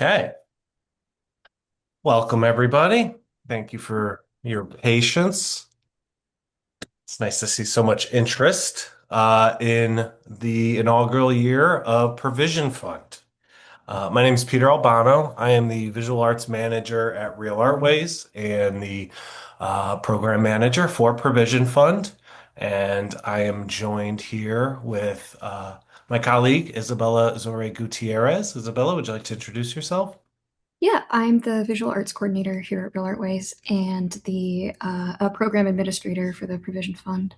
Okay. Welcome, everybody. Thank you for your patience. It's nice to see so much interest in the inaugural year of Provision Fund. My name is Peter Albano. I am the visual arts manager at Real Artways and the program manager for Provision Fund. And I am joined here with my colleague, Isabella Zohreh Gutierrez. Isabella, would you like to introduce yourself? Yeah, I'm the visual arts coordinator here at Real Artways and the program administrator for the Provision Fund.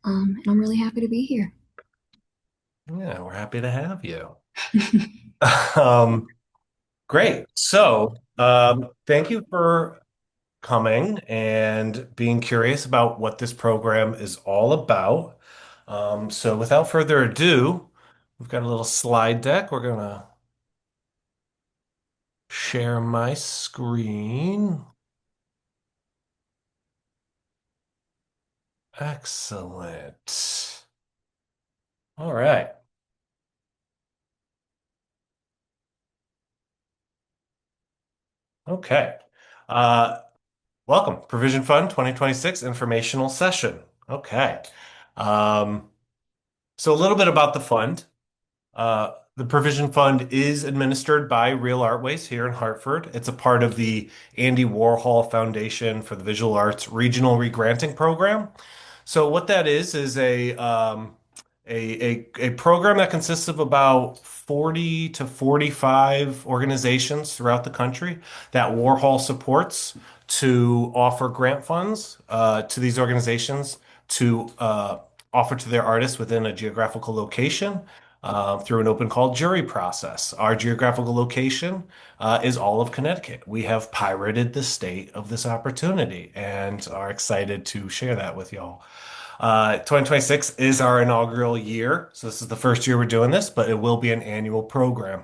And I'm really happy to be here. Yeah, we're happy to have you. Um, Great. Thank you for coming and being curious about what this program is all about. Without further ado, we've got a little slide deck. We're gonna share my screen. Excellent. All right. Okay. Uh, Welcome, Provision Fund 2026 informational session. Okay. Um, so a little bit about the fund. The Provision Fund is administered by Real Artways here in Hartford. It's a part of the Andy Warhol Foundation for the Visual Arts Regional Regranting Program. So what that is a program that consists of about 40 to 45 organizations throughout the country that Warhol supports to offer grant funds to these organizations to offer to their artists within a geographical location through an open call jury process. Our geographical location is all of Connecticut. We have pirated the state of this opportunity and are excited to share that with y'all. 2026 is our inaugural year. So this is the first year we're doing this, but it will be an annual program.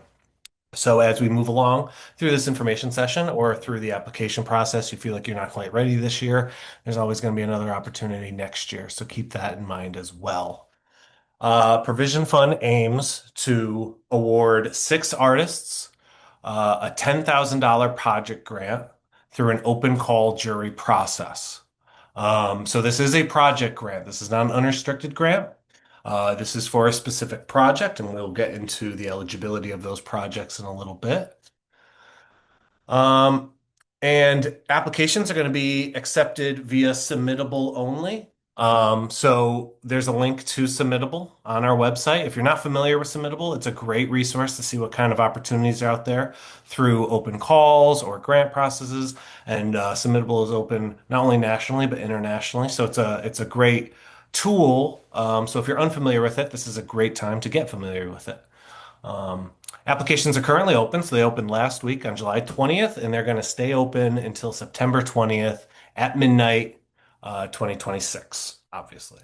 So as we move along through this information session or through the application process, you feel like you're not quite ready this year, there's always going to be another opportunity next year. So keep that in mind as well. Provision Fund aims to award six artists a $10,000 project grant through an open call jury process. So this is a project grant. This is not an unrestricted grant. This is for a specific project, and we'll get into the eligibility of those projects in a little bit. Um, and applications are going to be accepted via submittable only. So there's a link to Submittable on our website. If you're not familiar with Submittable, it's a great resource to see what kind of opportunities are out there through open calls or grant processes. And Submittable is open not only nationally but internationally. So it's a great tool. So if you're unfamiliar with it, this is a great time to get familiar with it. Um, Applications are currently open, so they opened last week on July 20th, and they're going to stay open until September 20th at midnight, 2026, obviously.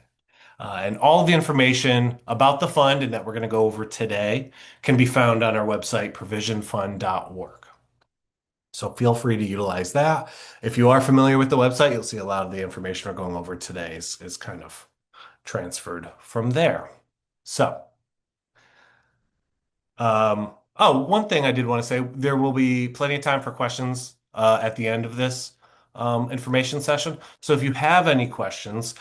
And all of the information about the fund and that we're going to go over today can be found on our website, provisionfund.org. So feel free to utilize that. If you are familiar with the website, you'll see a lot of the information we're going over today is kind of transferred from there. So. One thing I did want to say, there will be plenty of time for questions at the end of this information session. So if you have any questions,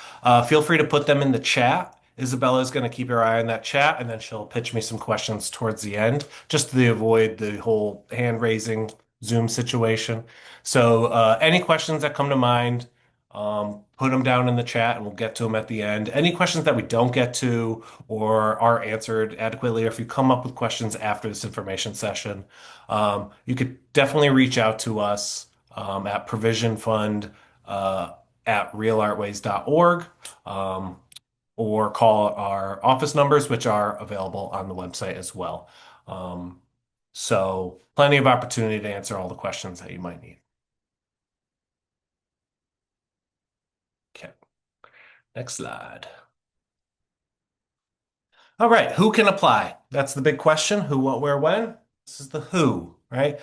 feel free to put them in the chat. Isabella is going to keep her eye on that chat, and then she'll pitch me some questions towards the end, just to avoid the whole hand raising Zoom situation. So any questions that come to mind, put them down in the chat, and we'll get to them at the end. Any questions that we don't get to or are answered adequately, or if you come up with questions after this information session, you could definitely reach out to us at provisionfund at realartways.org or call our office numbers, which are available on the website as well. So plenty of opportunity to answer all the questions that you might need. Okay, next slide. All right, who can apply? That's the big question. Who, what, where, when? This is the who, right?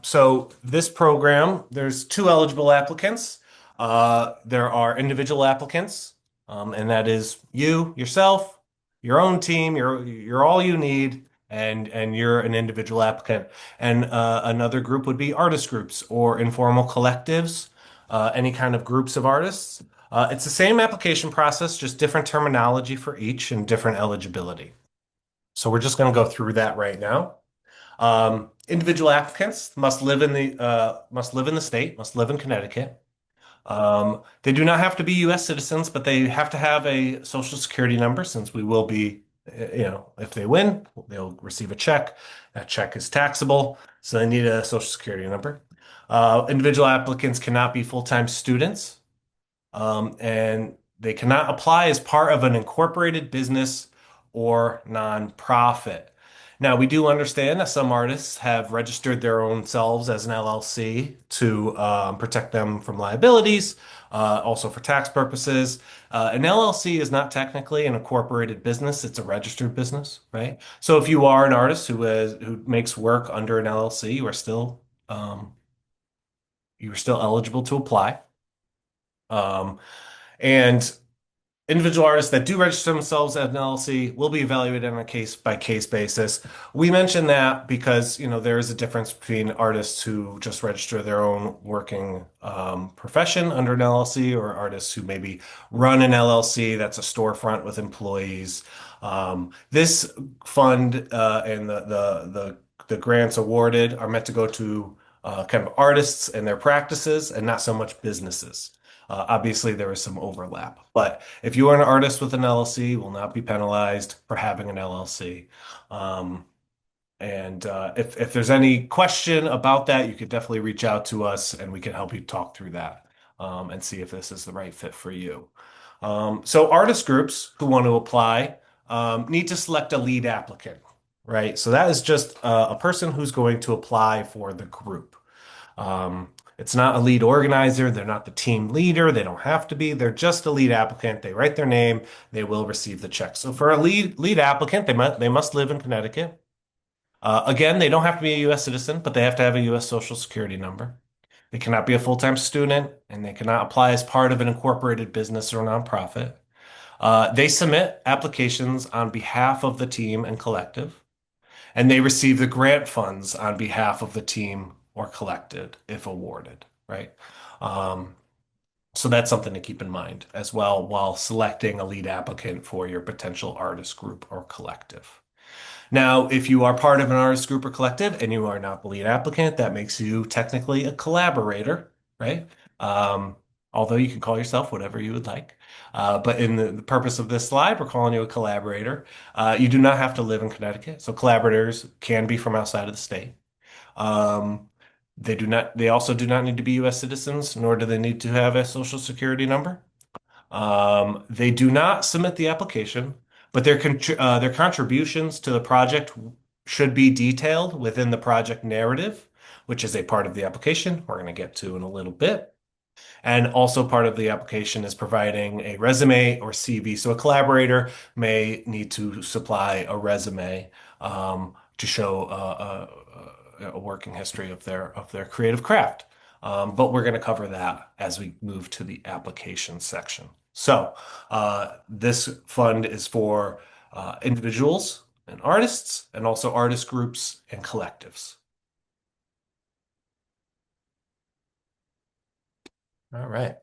So this program, there's two eligible applicants. There are individual applicants, and that is you, yourself, your own team. You're all you need, and you're an individual applicant. And another group would be artist groups or informal collectives, any kind of groups of artists. It's the same application process, just different terminology for each and different eligibility. So we're just going to go through that right now. Individual applicants must live in the state, must live in Connecticut. They do not have to be U.S. citizens, but they have to have a social security number since we will be, if they win, they'll receive a check. That check is taxable, so they need a social security number. Individual applicants cannot be full-time students, and they cannot apply as part of an incorporated business or nonprofit. Now, we do understand that some artists have registered their own selves as an LLC to protect them from liabilities, also for tax purposes. An LLC is not technically an incorporated business; it's a registered business, right? So, if you are an artist who makes work under an LLC, um, you are still eligible to apply. Um, and individual artists that do register themselves as an LLC will be evaluated on a case by case basis. We mention that because, there is a difference between artists who just register their own working profession under an LLC or artists who maybe run an LLC that's a storefront with employees. This fund and the grants awarded are meant to go to kind of artists and their practices and not so much businesses. Obviously, there is some overlap, but if you are an artist with an LLC, you will not be penalized for having an LLC. Um, and if there's any question about that, you could definitely reach out to us and we can help you talk through that and see if this is the right fit for you. So artist groups who want to apply need to select a lead applicant, right? So that is just a person who's going to apply for the group. It's not a lead organizer. They're not the team leader. They don't have to be. They're just a lead applicant. They write their name. They will receive the check. So for a lead applicant, they must live in Connecticut. Again, they don't have to be a U.S. citizen, but they have to have a U.S. Social Security number. They cannot be a full-time student, and they cannot apply as part of an incorporated business or nonprofit. They submit applications on behalf of the team and collective, and they receive the grant funds on behalf of the team or collected if awarded, right? Um, so that's something to keep in mind as well while selecting a lead applicant for your potential artist group or collective. Now, if you are part of an artist group or collective and you are not the lead applicant, that makes you technically a collaborator, right? Um, Although you can call yourself whatever you would like. But in the purpose of this slide, we're calling you a collaborator. You do not have to live in Connecticut, so collaborators can be from outside of the state. Um, they also do not need to be U.S. citizens, nor do they need to have a social security number. They do not submit the application, but their contributions to the project should be detailed within the project narrative, which is a part of the application we're going to get to in a little bit. And also part of the application is providing a resume or CV. So a collaborator may need to supply a resume to show a working history of their creative craft. But we're going to cover that as we move to the application section. So this fund is for individuals and artists, and also artist groups and collectives. All right.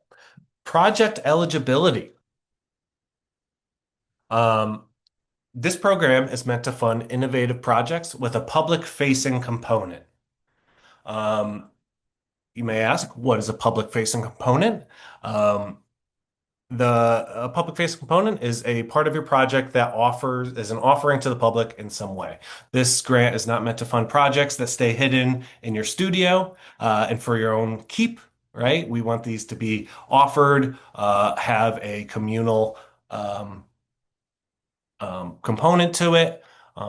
Project eligibility. Um, this program is meant to fund innovative projects with a public-facing component. Um, you may ask, what is a public-facing component? The public-facing component is a part of your project that is an offering to the public in some way. This grant is not meant to fund projects that stay hidden in your studio and for your own keep, right? We want these to be offered, have a communal component to it.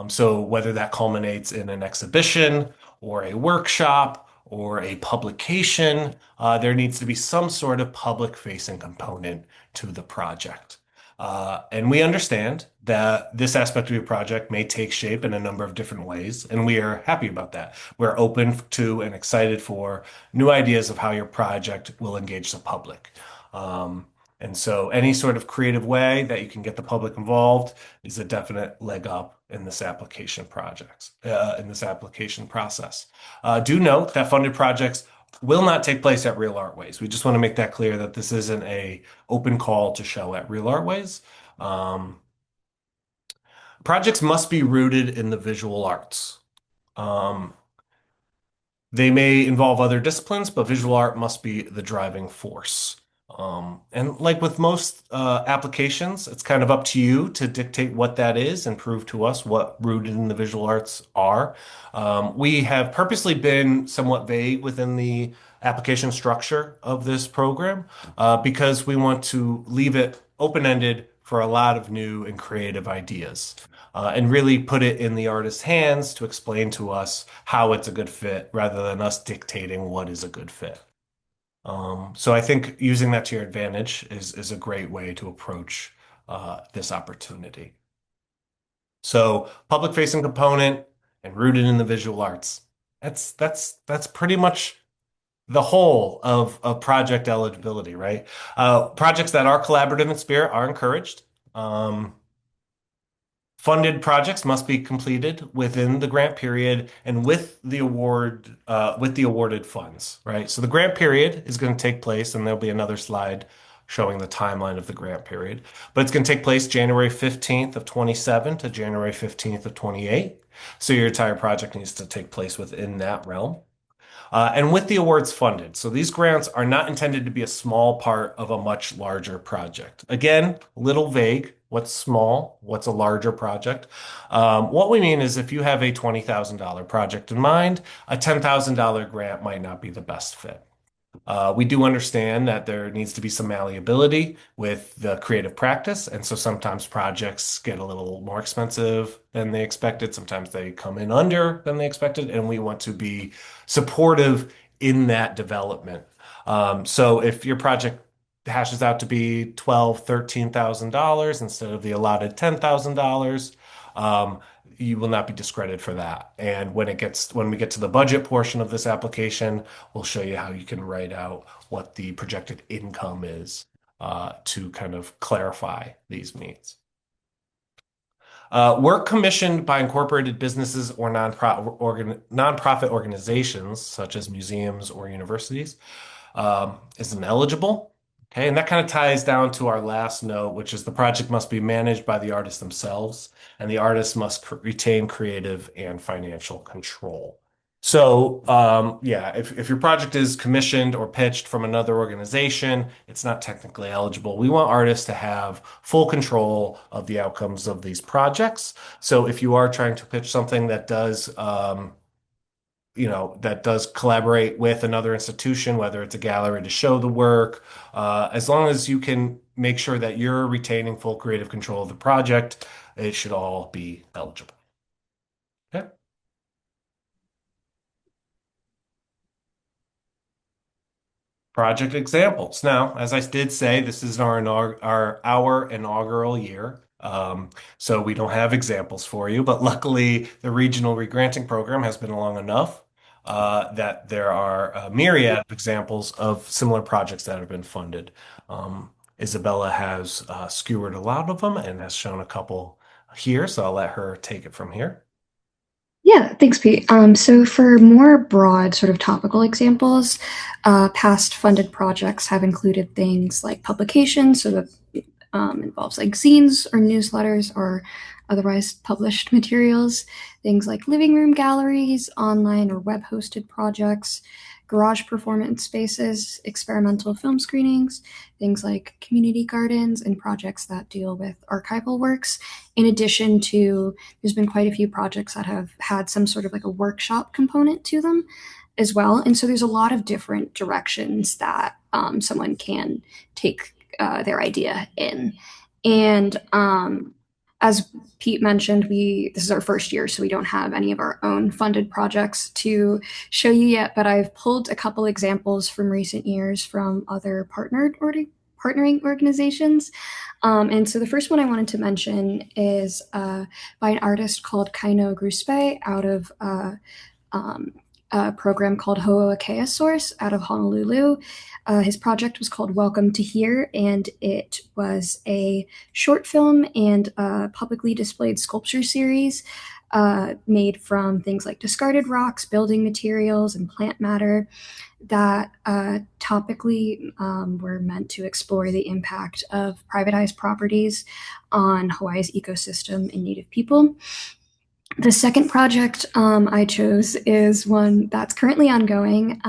So whether that culminates in an exhibition or a workshop or a publication, there needs to be some sort of public-facing component to the project. And we understand that this aspect of your project may take shape in a number of different ways, and we are happy about that. We're open to and excited for new ideas of how your project will engage the public. And so any sort of creative way that you can get the public involved is a definite leg up in this in this application process. Do note that funded projects will not take place at Real Artways. We just want to make that clear that this isn't a open call to show at Real Artways. Um, Projects must be rooted in the visual arts. Um, they may involve other disciplines, but visual art must be the driving force. And like with most applications, it's kind of up to you to dictate what that is and prove to us what rooted in the visual arts are. We have purposely been somewhat vague within the application structure of this program because we want to leave it open-ended for a lot of new and creative ideas and really put it in the artist's hands to explain to us how it's a good fit rather than us dictating what is a good fit. So I think using that to your advantage is a great way to approach this opportunity. So public facing component and rooted in the visual arts. That's pretty much the whole of project eligibility, right? Projects that are collaborative in spirit are encouraged. Um, Funded projects must be completed within the grant period and with the awarded funds, right? So the grant period is going to take place, and there'll be another slide showing the timeline of the grant period. But it's going to take place January 15th of 27 to January 15th of 28. So your entire project needs to take place within that realm. And with the awards funded. So these grants are not intended to be a small part of a much larger project. Again, a little vague. What's small? What's a larger project? What we mean is if you have a $20,000 project in mind, a $10,000 grant might not be the best fit. We do understand that there needs to be some malleability with the creative practice, and so sometimes projects get a little more expensive than they expected. Sometimes they come in under than they expected, and we want to be supportive in that development. So if your project hashes out to be $12,000, $13,000 instead of the allotted $10,000, um, you will not be discredited for that. And when we get to the budget portion of this application, we'll show you how you can write out what the projected income is to kind of clarify these needs. Work commissioned by incorporated businesses or nonprofit organizations, such as museums or universities, is ineligible. Okay, and that kind of ties down to our last note, which is the project must be managed by the artists themselves, and the artist must retain creative and financial control. So, yeah, if your project is commissioned or pitched from another organization, it's not technically eligible. We want artists to have full control of the outcomes of these projects. So if you are trying to pitch something that does, that does collaborate with another institution, whether it's a gallery to show the work, as long as you can make sure that you're retaining full creative control of the project, it should all be eligible. Okay. Project examples. Now, as I did say, this is our inaugural year. So we don't have examples for you, but luckily the regional regranting program has been long enough that there are a myriad of examples of similar projects that have been funded. Isabella has skewered a lot of them and has shown a couple here, so I'll let her take it from here. Yeah, thanks, Pete. So for more broad sort of topical examples, past funded projects have included things like publications, so that involves like zines or newsletters or otherwise published materials, things like living room galleries, online or web hosted projects, garage performance spaces, experimental film screenings, things like community gardens, and projects that deal with archival works. In addition to, there's been quite a few projects that have had some sort of like a workshop component to them as well. And so there's a lot of different directions that someone can take their idea in. And as Pete mentioned, this is our first year, so we don't have any of our own funded projects to show you yet. But I've pulled a couple examples from recent years from other partnering organizations. And so the first one I wanted to mention is by an artist called Kaino Gruspe out of a program called Ho'oakea Source out of Honolulu. His project was called Welcome to Here, and it was a short film and a publicly displayed sculpture series made from things like discarded rocks, building materials, and plant matter that topically were meant to explore the impact of privatized properties on Hawaii's ecosystem and Native people. The second project I chose is one that's currently ongoing,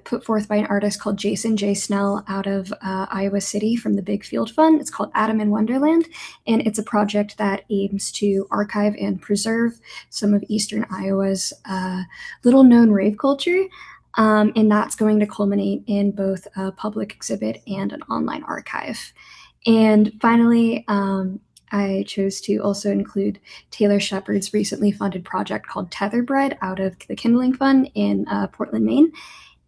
put forth by an artist called Jason J. Snell out of Iowa City from the Big Field Fund. It's called Atom in Wonderland, and it's a project that aims to archive and preserve some of Eastern Iowa's little known rave culture. And that's going to culminate in both a public exhibit and an online archive. And finally, I chose to also include Taylor Shepard's recently funded project called Tetherbread out of the Kindling Fund in Portland, Maine.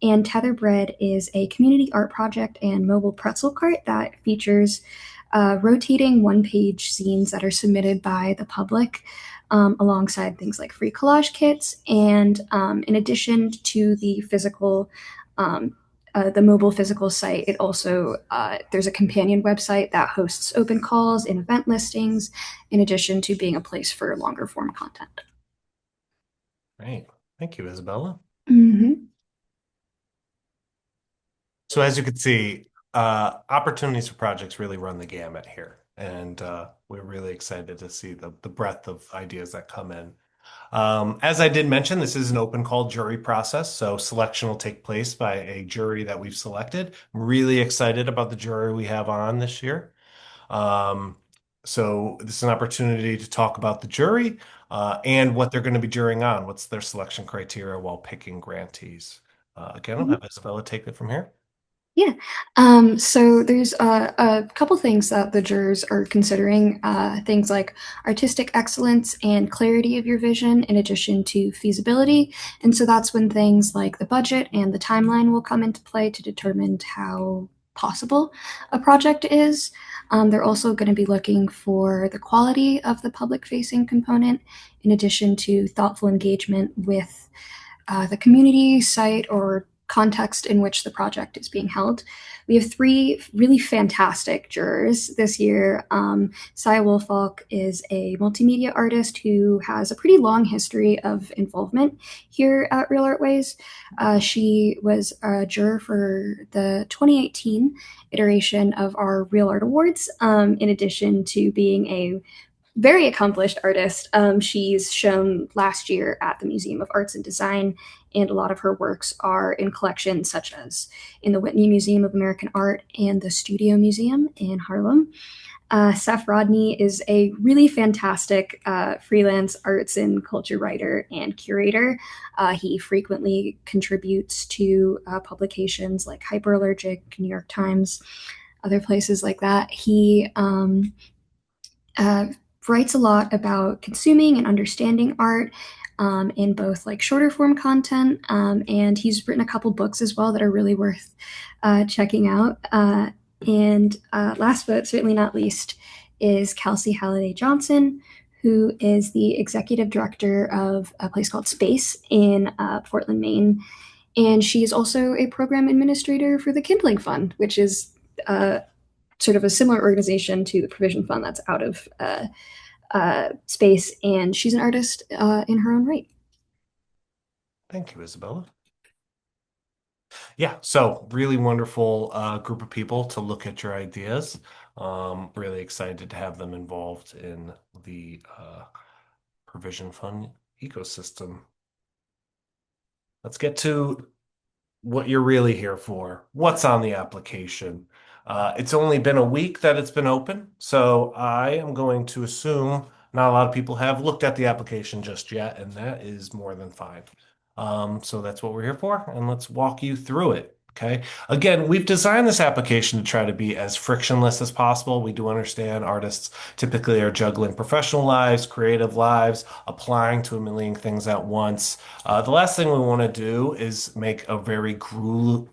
And Tetherbread is a community art project and mobile pretzel cart that features rotating one-page zines that are submitted by the public alongside things like free collage kits. And in addition to the mobile physical site, it also there's a companion website that hosts open calls and event listings, in addition to being a place for longer form content. Great. Thank you, Isabella. Mm-hmm. So as you can see, opportunities for projects really run the gamut here. And we're really excited to see the breadth of ideas that come in. As I did mention, this is an open call jury process, so selection will take place by a jury that we've selected. I'm really excited about the jury we have on this year. Um, so this is an opportunity to talk about the jury and what they're going to be jurying on. What's their selection criteria while picking grantees? Again, I'll have Isabella take it from here. Yeah. So there's a couple things that the jurors are considering, things like artistic excellence and clarity of your vision, in addition to feasibility. And so that's when things like the budget and the timeline will come into play to determine how possible a project is. They're also going to be looking for the quality of the public facing component, in addition to thoughtful engagement with the community, site, or context in which the project is being held. We have three really fantastic jurors this year. Saya Woolfolk is a multimedia artist who has a pretty long history of involvement here at Real Artways. She was a juror for the 2018 iteration of our Real Art Awards, in addition to being a very accomplished artist. She's shown last year at the Museum of Arts and Design, and a lot of her works are in collections such as in the Whitney Museum of American Art and the Studio Museum in Harlem. Seth Rodney is a really fantastic freelance arts and culture writer and curator. He frequently contributes to publications like Hyperallergic, New York Times, other places like that. He uh, writes a lot about consuming and understanding art in both like shorter form content, and he's written a couple books as well that are really worth checking out. And last but certainly not least is Kelsey Halliday Johnson, who is the executive director of a place called Space in Portland, Maine. And she is also a program administrator for the Kindling Fund, which is sort of a similar organization to the Provision Fund that's out of Space. And she's an artist in her own right. Thank you, Isabella. Yeah, so really wonderful group of people to look at your ideas. Really excited to have them involved in the Provision Fund ecosystem. Let's get to what you're really here for. What's on the application? It's only been a week that it's been open, so I am going to assume not a lot of people have looked at the application just yet, and that is more than fine. So that's what we're here for, and let's walk you through it. Okay. Again, we've designed this application to try to be as frictionless as possible. We do understand artists typically are juggling professional lives, creative lives, applying to a million things at once. The last thing we want to do is make a very gruesome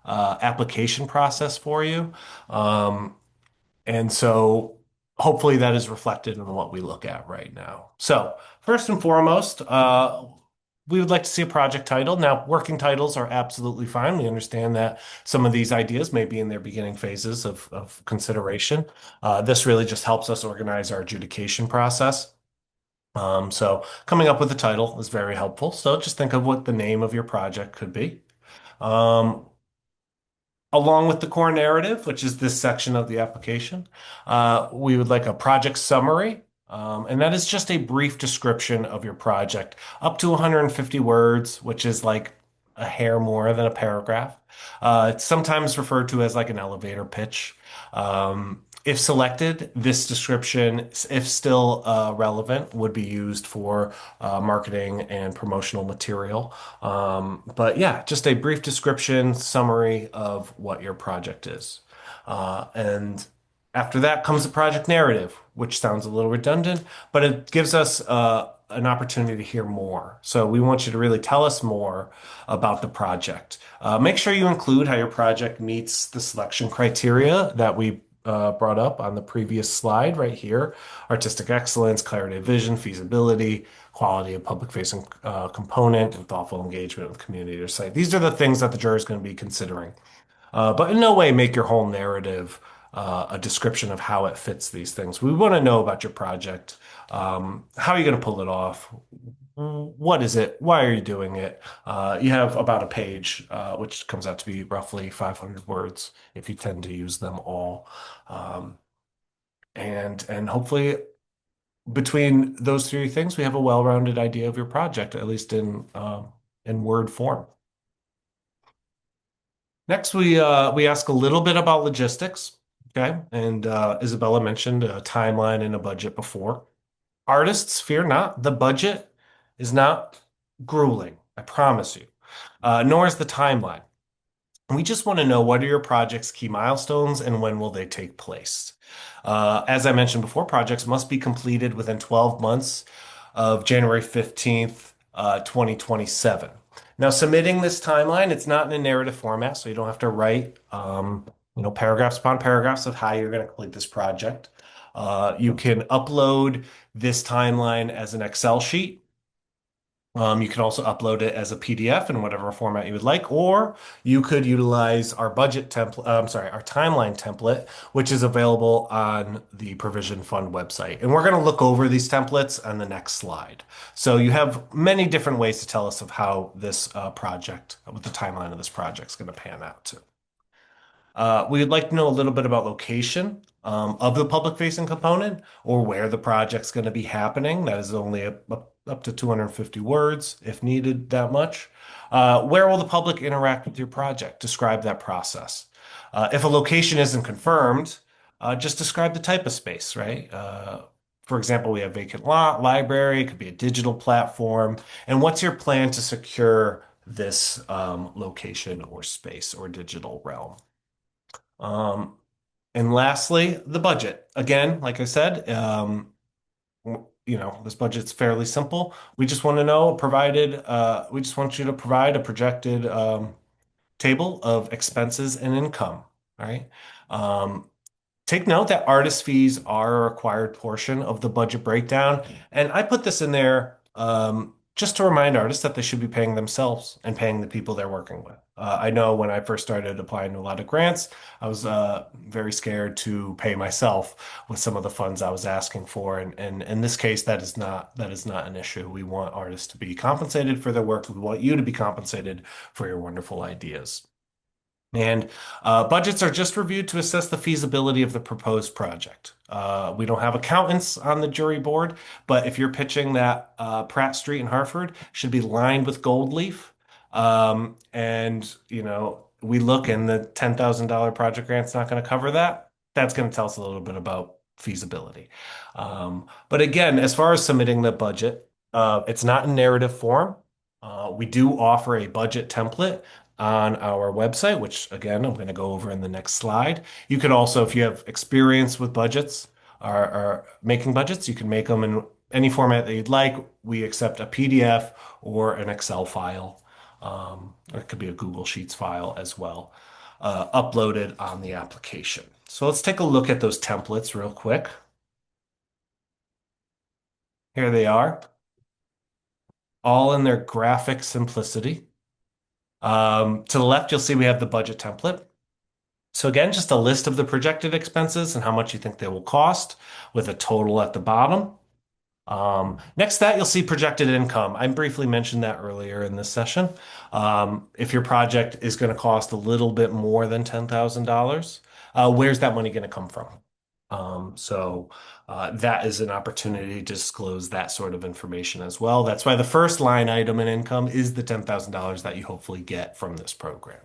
application process for you. And so hopefully that is reflected in what we look at right now. So, first and foremost, we would like to see a project title. Now, working titles are absolutely fine. We understand that some of these ideas may be in their beginning phases of consideration. This really just helps us organize our adjudication process. So, coming up with a title is very helpful. So, just think of what the name of your project could be. Um, Along with the core narrative, which is this section of the application, we would like a project summary, and that is just a brief description of your project, up to 150 words, which is like a hair more than a paragraph. It's sometimes referred to as like an elevator pitch. If selected, this description, if still relevant, would be used for marketing and promotional material. But yeah, just a brief description, summary of what your project is. And after that comes the project narrative, which sounds a little redundant, but it gives us an opportunity to hear more. So we want you to really tell us more about the project. Make sure you include how your project meets the selection criteria that we brought up on the previous slide right here. Artistic excellence, clarity of vision, feasibility, quality of public-facing component, and thoughtful engagement with community or site. These are the things that the juror is going to be considering. But in no way make your whole narrative a description of how it fits these things. We want to know about your project. How are you going to pull it off? What is it? Why are you doing it? You have about a page, which comes out to be roughly 500 words if you tend to use them all. Um, and hopefully between those three things, we have a well-rounded idea of your project, at least in word form. Next, we ask a little bit about logistics, okay? And Isabella mentioned a timeline and a budget before. Artists, fear not, the budget is not grueling, I promise you, nor is the timeline. We just want to know, what are your project's key milestones and when will they take place? As I mentioned before, projects must be completed within 12 months of January 15th, 2027. Now, submitting this timeline, it's not in a narrative format, so you don't have to write, paragraphs upon paragraphs of how you're going to complete this project. You can upload this timeline as an Excel sheet. You can also upload it as a PDF in whatever format you would like, or you could utilize our budget template, our timeline template, which is available on the Provision Fund website. And we're going to look over these templates on the next slide. So you have many different ways to tell us of how this project, what the timeline of this project is going to pan out to. We would like to know a little bit about location of the public-facing component, or where the project's going to be happening. That is only up to 250 words if needed that much. Where will the public interact with your project? Describe that process. If a location isn't confirmed, just describe the type of space, right? For example, we have vacant lot, library, it could be a digital platform. And what's your plan to secure this location or space or digital realm? Um, and lastly, the budget. Again, like I said, this budget's fairly simple. We just want to know, we just want you to provide a projected table of expenses and income. All right. Um, Take note that artist fees are a required portion of the budget breakdown. And I put this in there just to remind artists that they should be paying themselves and paying the people they're working with. I know when I first started applying to a lot of grants, I was very scared to pay myself with some of the funds I was asking for. And in this case, that is not an issue. We want artists to be compensated for their work. We want you to be compensated for your wonderful ideas. And budgets are just reviewed to assess the feasibility of the proposed project. We don't have accountants on the jury board, but if you're pitching that Pratt Street in Hartford should be lined with gold leaf, and we look and the $10,000 project grant's not going to cover that, that's going to tell us a little bit about feasibility. But again, as far as submitting the budget, it's not in narrative form. We do offer a budget template on our website, which again, I'm going to go over in the next slide. You can also, if you have experience with budgets or making budgets, you can make them in any format that you'd like. We accept a PDF or an Excel file. Or it could be a Google Sheets file as well, uploaded on the application. So let's take a look at those templates real quick. Here they are, all in their graphic simplicity. To the left, you'll see we have the budget template. So again, just a list of the projected expenses and how much you think they will cost with a total at the bottom. Next to that, you'll see projected income. I briefly mentioned that earlier in this session. If your project is going to cost a little bit more than $10,000, where's that money going to come from? That is an opportunity to disclose that sort of information as well. That's why the first line item in income is the $10,000 that you hopefully get from this program.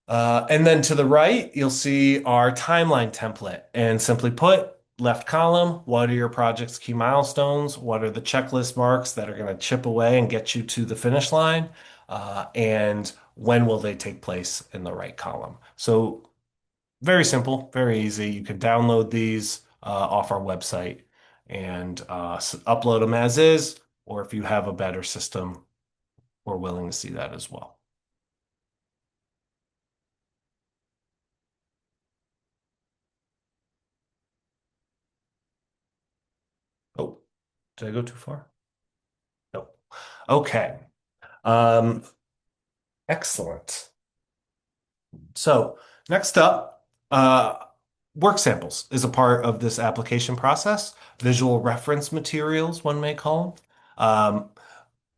And then to the right, you'll see our timeline template. And simply put, left column, what are your project's key milestones? What are the checklist marks that are going to chip away and get you to the finish line? And when will they take place in the right column? So very simple, very easy. You can download these off our website and upload them as is, or if you have a better system, we're willing to see that as well. Oh, did I go too far? No. Okay. Um, Excellent. So next up, work samples is a part of this application process. Visual reference materials, one may call them.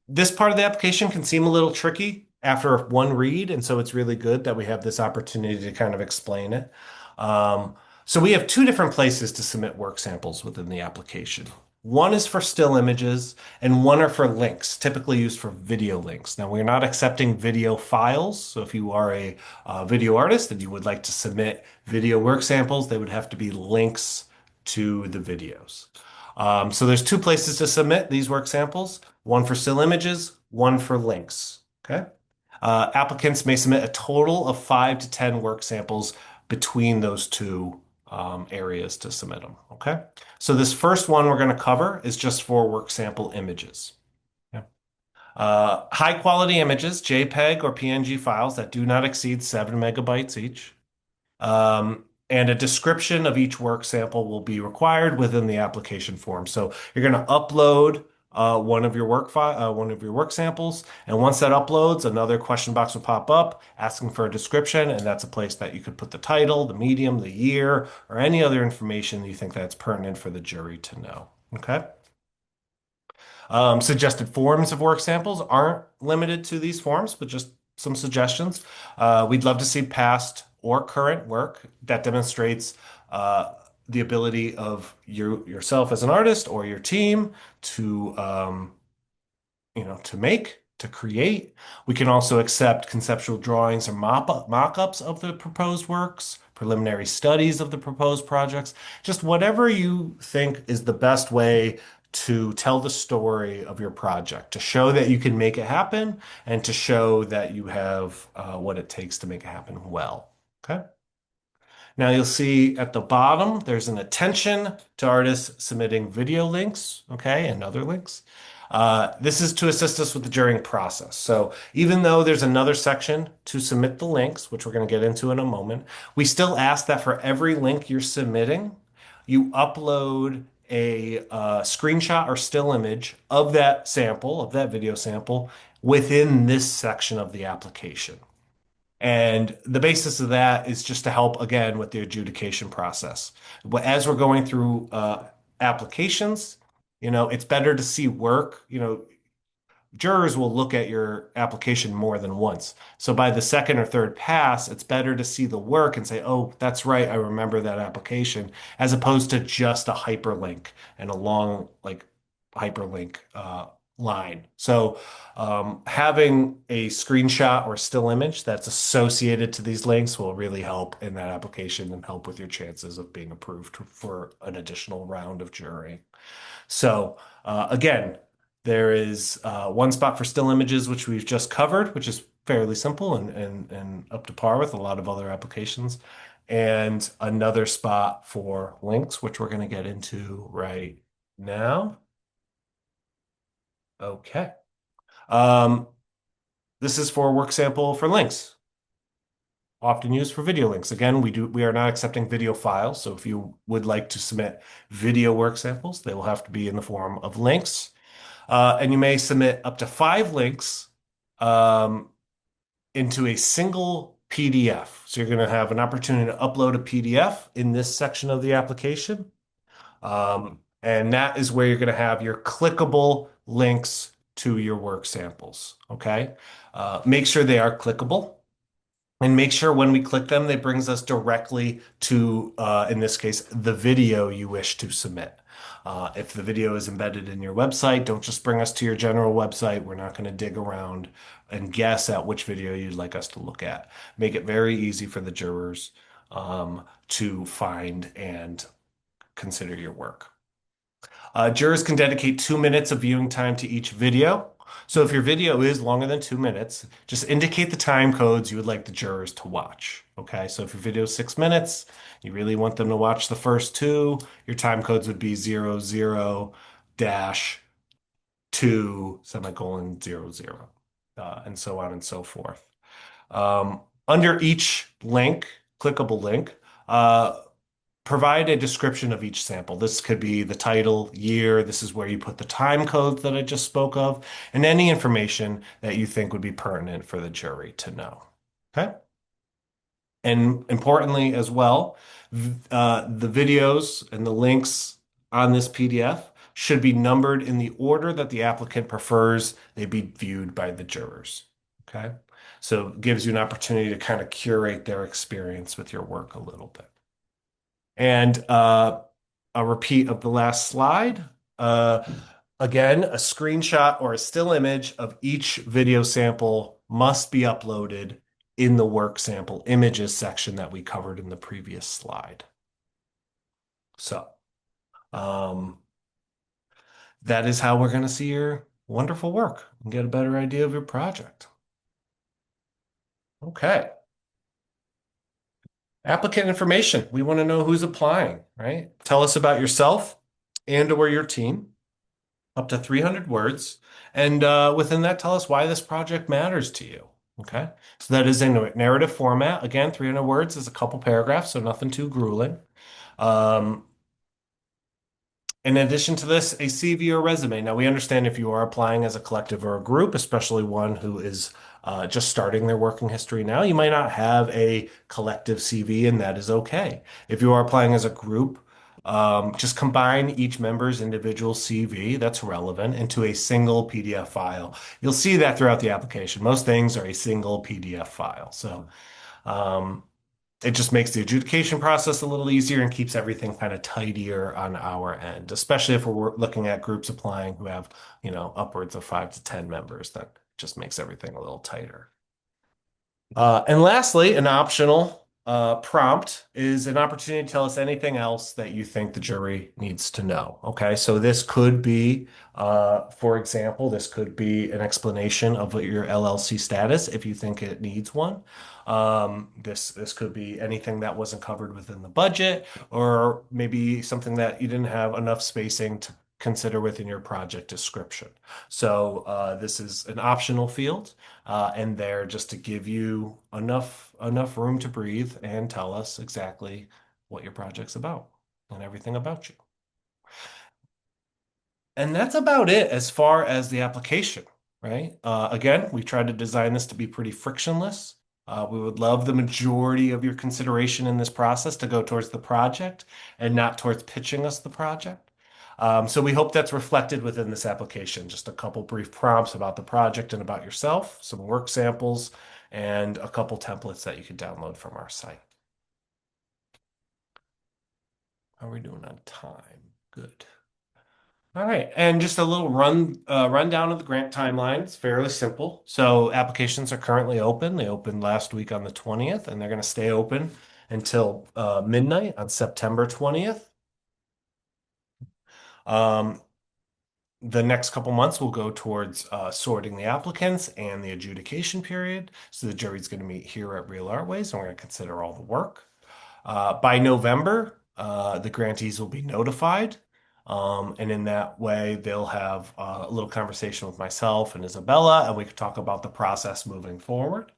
This part of the application can seem a little tricky after one read, and so it's really good that we have this opportunity to kind of explain it. Um, so we have two different places to submit work samples within the application. One is for still images, and one are for links, typically used for video links. Now, we're not accepting video files, so if you are a video artist and you would like to submit video work samples, they would have to be links to the videos. So there's two places to submit these work samples, one for still images, one for links. Okay. Applicants may submit a total of 5 to 10 work samples between those two areas to submit them. Okay. So this first one we're going to cover is just for work sample images. Yeah. High quality images, JPEG or PNG files that do not exceed 7 MB each. And a description of each work sample will be required within the application form. So you're going to upload one of your work samples, and once that uploads, another question box will pop up asking for a description, and that's a place that you could put the title, the medium, the year, or any other information you think that's pertinent for the jury to know. Okay. Suggested forms of work samples aren't limited to these forms, but just some suggestions. We'd love to see past or current work that demonstrates the ability of yourself as an artist or your team to to create. We can also accept conceptual drawings or mock-ups of the proposed works, preliminary studies of the proposed projects, just whatever you think is the best way to tell the story of your project, to show that you can make it happen and to show that you have what it takes to make it happen well. Okay. Now you'll see at the bottom, there's an attention to artists submitting video links, okay, and other links. This is to assist us with the jurying process. So even though there's another section to submit the links, which we're going to get into in a moment, we still ask that for every link you're submitting, you upload a screenshot or still image of that sample, of that video sample, within this section of the application. And the basis of that is just to help, again, with the adjudication process. But as we're going through applications, it's better to see work. Jurors will look at your application more than once. So by the second or third pass, it's better to see the work and say, oh, that's right, I remember that application, as opposed to just a hyperlink and a long, like, hyperlink line. So having a screenshot or still image that's associated to these links will really help in that application and help with your chances of being approved for an additional round of jury. So again, there is one spot for still images, which we've just covered, which is fairly simple and up to par with a lot of other applications. And another spot for links, which we're going to get into right now. Okay. Um, this is for a work sample for links. often used for video links. Again, we are not accepting video files, so if you would like to submit video work samples, they will have to be in the form of links. And you may submit up to 5 links um, into a single PDF. So you're going to have an opportunity to upload a PDF in this section of the application. And that is where you're going to have your clickable links to your work samples. Okay. Make sure they are clickable. And make sure when we click them, they brings us directly to, in this case, the video you wish to submit. If the video is embedded in your website, don't just bring us to your general website. We're not going to dig around and guess at which video you'd like us to look at. Make it very easy for the jurors to find and consider your work. Jurors can dedicate 2 minutes of viewing time to each video. So if your video is longer than 2 minutes, just indicate the time codes you would like the jurors to watch. Okay, so if your video is 6 minutes, you really want them to watch the first two, your time codes would be 00 dash 2 semicolon 00, and so on and so forth. Under each link, clickable link, provide a description of each sample. This could be the title, year. This is where you put the time codes that I just spoke of, and any information that you think would be pertinent for the jury to know. Okay. And importantly as well, the videos and the links on this PDF should be numbered in the order that the applicant prefers they be viewed by the jurors. Okay. So it gives you an opportunity to kind of curate their experience with your work a little bit. And a repeat of the last slide. Again, a screenshot or a still image of each video sample must be uploaded in the work sample images section that we covered in the previous slide. So that is how we're going to see your wonderful work and get a better idea of your project. Okay. Applicant information. We want to know who's applying, right? Tell us about yourself and or your team, up to 300 words. And within that, tell us why this project matters to you. Okay. So that is in a narrative format. Again, 300 words is a couple paragraphs, so nothing too grueling. In addition to this, a CV or resume. Now, we understand if you are applying as a collective or a group, especially one who is just starting their working history now, you might not have a collective CV, and that is okay. If you are applying as a group, just combine each member's individual CV that's relevant into a single PDF file. You'll see that throughout the application. Most things are a single PDF file. So, it just makes the adjudication process a little easier and keeps everything kind of tidier on our end, especially if we're looking at groups applying who have, upwards of 5 to 10 members. That just makes everything a little tighter. And lastly, an optional prompt is an opportunity to tell us anything else that you think the jury needs to know. Okay, so this could be, for example, this could be an explanation of what your LLC status if you think it needs one. This could be anything that wasn't covered within the budget, or maybe something that you didn't have enough spacing to consider within your project description. So this is an optional field, and there just to give you enough room to breathe and tell us exactly what your project's about and everything about you. And that's about it as far as the application, right? Again, we tried to design this to be pretty frictionless. We would love the majority of your consideration in this process to go towards the project and not towards pitching us the project. So we hope that's reflected within this application. Just a couple brief prompts about the project and about yourself, some work samples, and a couple templates that you can download from our site. How are we doing on time? Good. All right, and just a little rundown of the grant timeline. It's fairly simple. So applications are currently open. They opened last week on the 20th, and they're going to stay open until midnight on September 20th. The next couple months will go towards sorting the applicants and the adjudication period. So the jury's going to meet here at Real Artways, and we're going to consider all the work. By November, the grantees will be notified. And in that way, they'll have a little conversation with myself and Isabella, and we can talk about the process moving forward.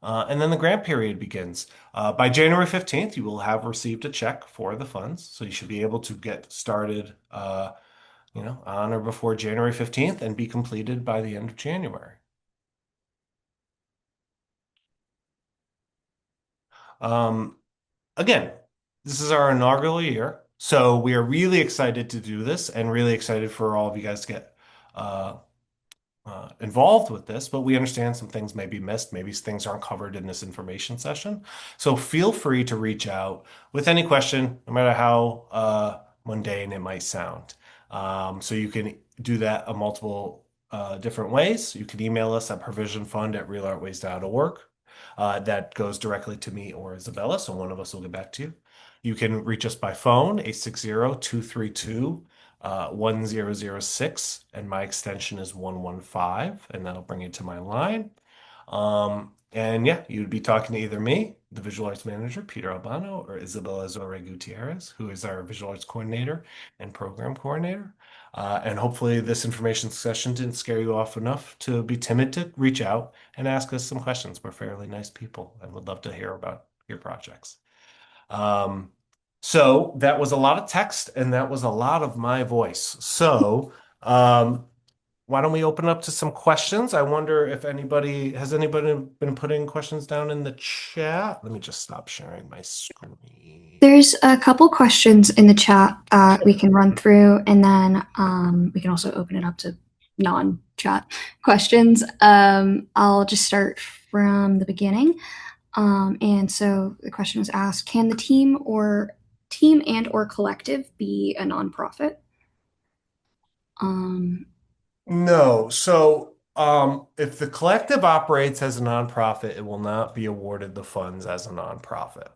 And then the grant period begins. By January 15th, you will have received a check for the funds. So you should be able to get started, on or before January 15th and be completed by the end of January. Um, Again, this is our inaugural year, so we are really excited to do this and really excited for all of you guys to get uh, involved with this, but we understand some things may be missed. Maybe things aren't covered in this information session. So feel free to reach out with any question, no matter how mundane it might sound. So you can do that a multiple different ways. You can email us at provisionfund@realartways.org. That goes directly to me or Isabella, so one of us will get back to you. You can reach us by phone, 860-232 1006, and my extension is 115, and that'll bring you to my line. And yeah, you'd be talking to either me, the visual arts manager, Peter Albano, or Isabella Zohreh Gutierrez, who is our visual arts coordinator and program coordinator. And hopefully, this information session didn't scare you off enough to be timid to reach out and ask us some questions. We're fairly nice people and would love to hear about your projects. Um, so that was a lot of text and that was a lot of my voice. So, um, why don't we open up to some questions? I wonder if anybody been putting questions down in the chat? Let me just stop sharing my screen. There's a couple questions in the chat that we Sure. can run through, and then we can also open it up to non-chat questions. I'll just start from the beginning. And so the question was asked: Can the team and or collective be a nonprofit? Um, No. So, if the collective operates as a nonprofit, it will not be awarded the funds as a nonprofit.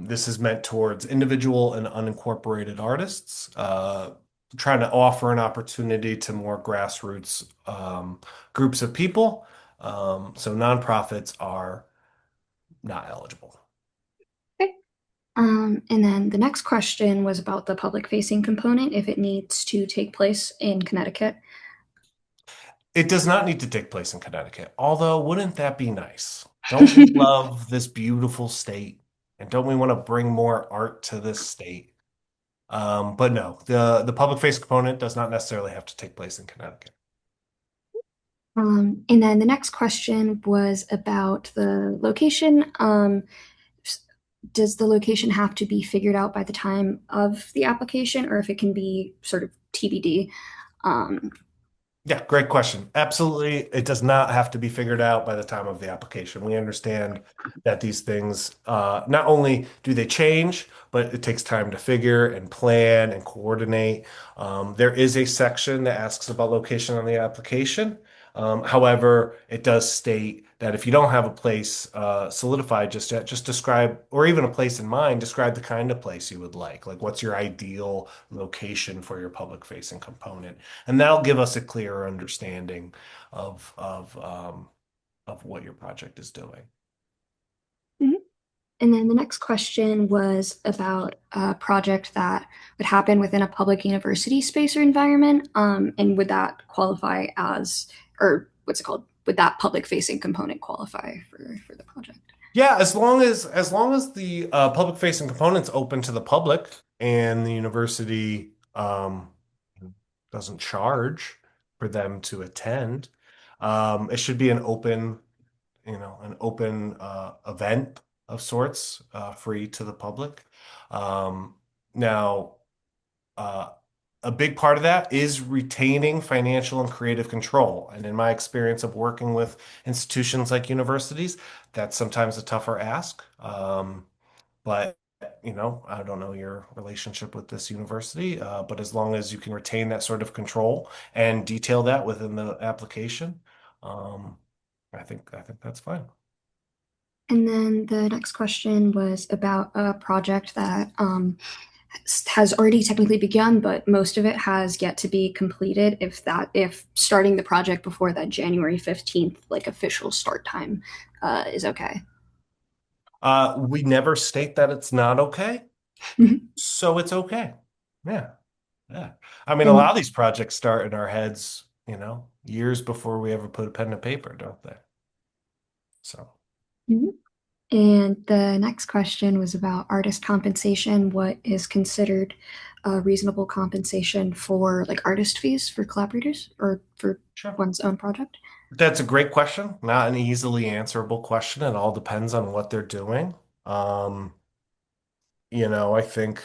This is meant towards individual and unincorporated artists, trying to offer an opportunity to more grassroots groups of people. So nonprofits are not eligible. okay. And then the next question was about the public facing component, if it needs to take place in Connecticut. It does not need to take place in Connecticut, although wouldn't that be nice? Don't we love this beautiful state? And don't we want to bring more art to this state? But no, the public face component does not necessarily have to take place in Connecticut. And then the next question was about the location. Does the location have to be figured out by the time of the application, or if it can be sort of TBD? Um, Yeah, great question. Absolutely. It does not have to be figured out by the time of the application. We understand that these things, not only do they change, but it takes time to figure and plan and coordinate. There is a section that asks about location on the application. However, it does state that if you don't have a place solidified just yet, just describe, or even a place in mind, describe the kind of place you would like. Like, what's your ideal location for your public facing component? And that'll give us a clearer understanding of what your project is doing. mhm. And then the next question was about a project that would happen within a public university space or environment. And would that qualify as, or what's it called? Would that public facing component qualify for the project? Yeah, as long as the public facing component's open to the public and the university doesn't charge for them to attend, it should be an open event of sorts, free to the public. Now, uh, a big part of that is retaining financial and creative control. And in my experience of working with institutions like universities, that's sometimes a tougher ask. But I don't know your relationship with this university, but as long as you can retain that sort of control and detail that within the application, um, I think that's fine. And then the next question was about a project that has already technically begun, but most of it has yet to be completed. If starting the project before that January 15th, like official start time, is okay. We never state that it's not okay, Mhm. so it's okay. Yeah, yeah. I mean, a lot And of these projects start in our heads, years before we ever put a pen to paper, don't they? So. Mhm. And the next question was about artist compensation. What is considered a reasonable compensation for like artist fees for collaborators or for Sure. one's own project? That's a great question. Not an easily answerable question. It all depends on what they're doing. Um, I think,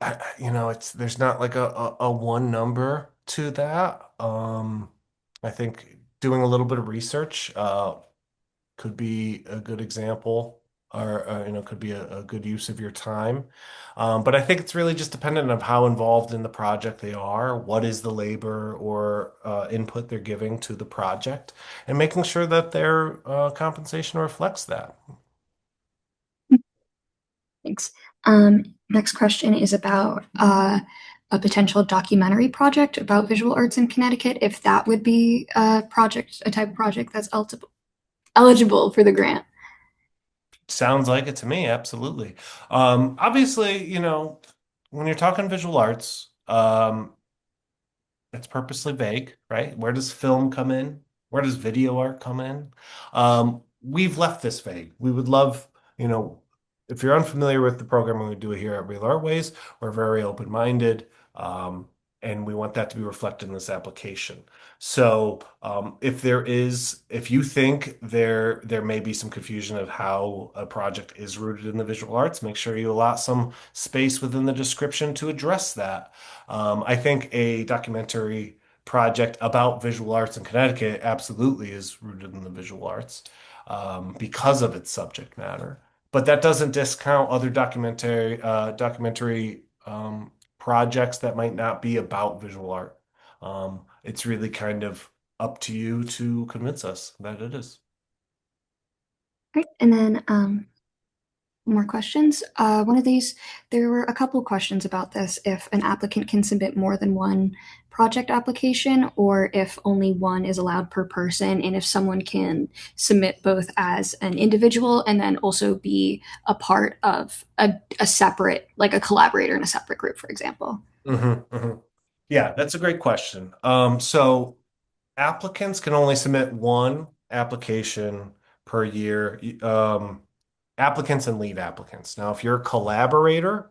it's there's not like a one number to that. I think doing a little bit of research, could be a good example or, could be a good use of your time. But I think it's really just dependent on how involved in the project they are, what is the labor or input they're giving to the project, and making sure that their compensation reflects that. Thanks. Next question is about a potential documentary project about visual arts in Connecticut, if that would be a project, a type of project that's eligible for the grant. Sounds like it to me, absolutely. Obviously, when you're talking visual arts, it's purposely vague, right? Where does film come in? Where does video art come in? We've left this vague. We would love, you know, if you're unfamiliar with the program we do here at Real Artways, we're very open-minded, and we want that to be reflected in this application. So, if you think there may be some confusion of how a project is rooted in the visual arts, make sure you allot some space within the description to address that. I think a documentary project about visual arts in Connecticut absolutely is rooted in the visual arts, because of its subject matter. But that doesn't discount other documentary projects that might not be about visual art. It's really kind of up to you to convince us that it is. Right. And then more questions. One of these, there were a couple questions about this, if an applicant can submit more than one project application, or if only one is allowed per person, and if someone can submit both as an individual and then also be a part of a separate, like a collaborator in a separate group, for example. Hmm. Yeah, that's a great question. So applicants can only submit one application per year. Applicants and lead applicants. Now, if you're a collaborator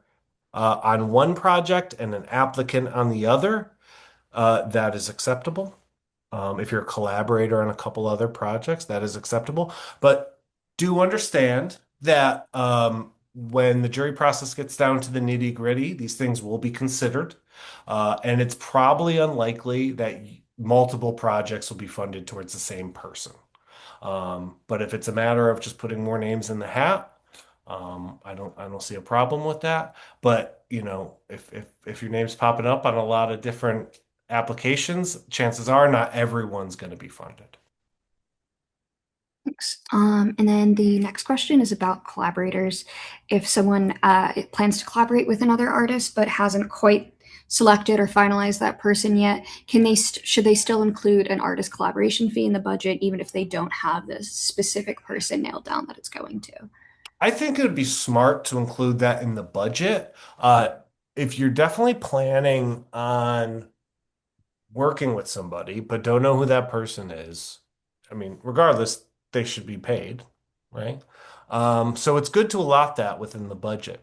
on one project and an applicant on the other, that is acceptable. If you're a collaborator on a couple other projects, that is acceptable. But do understand that when the jury process gets down to the nitty-gritty, these things will be considered. And it's probably unlikely that multiple projects will be funded towards the same person. But if it's a matter of just putting more names in the hat, I don't see a problem with that. But if your name's popping up on a lot of different applications, chances are not everyone's going to be funded. Thanks. And then the next question is about collaborators. If someone plans to collaborate with another artist but hasn't quite selected or finalized that person yet, should they still include an artist collaboration fee in the budget, even if they don't have the specific person nailed down that it's going to? I think it would be smart to include that in the budget. If you're definitely planning on working with somebody, but don't know who that person is, I mean, regardless, they should be paid, right? So it's good to allot that within the budget.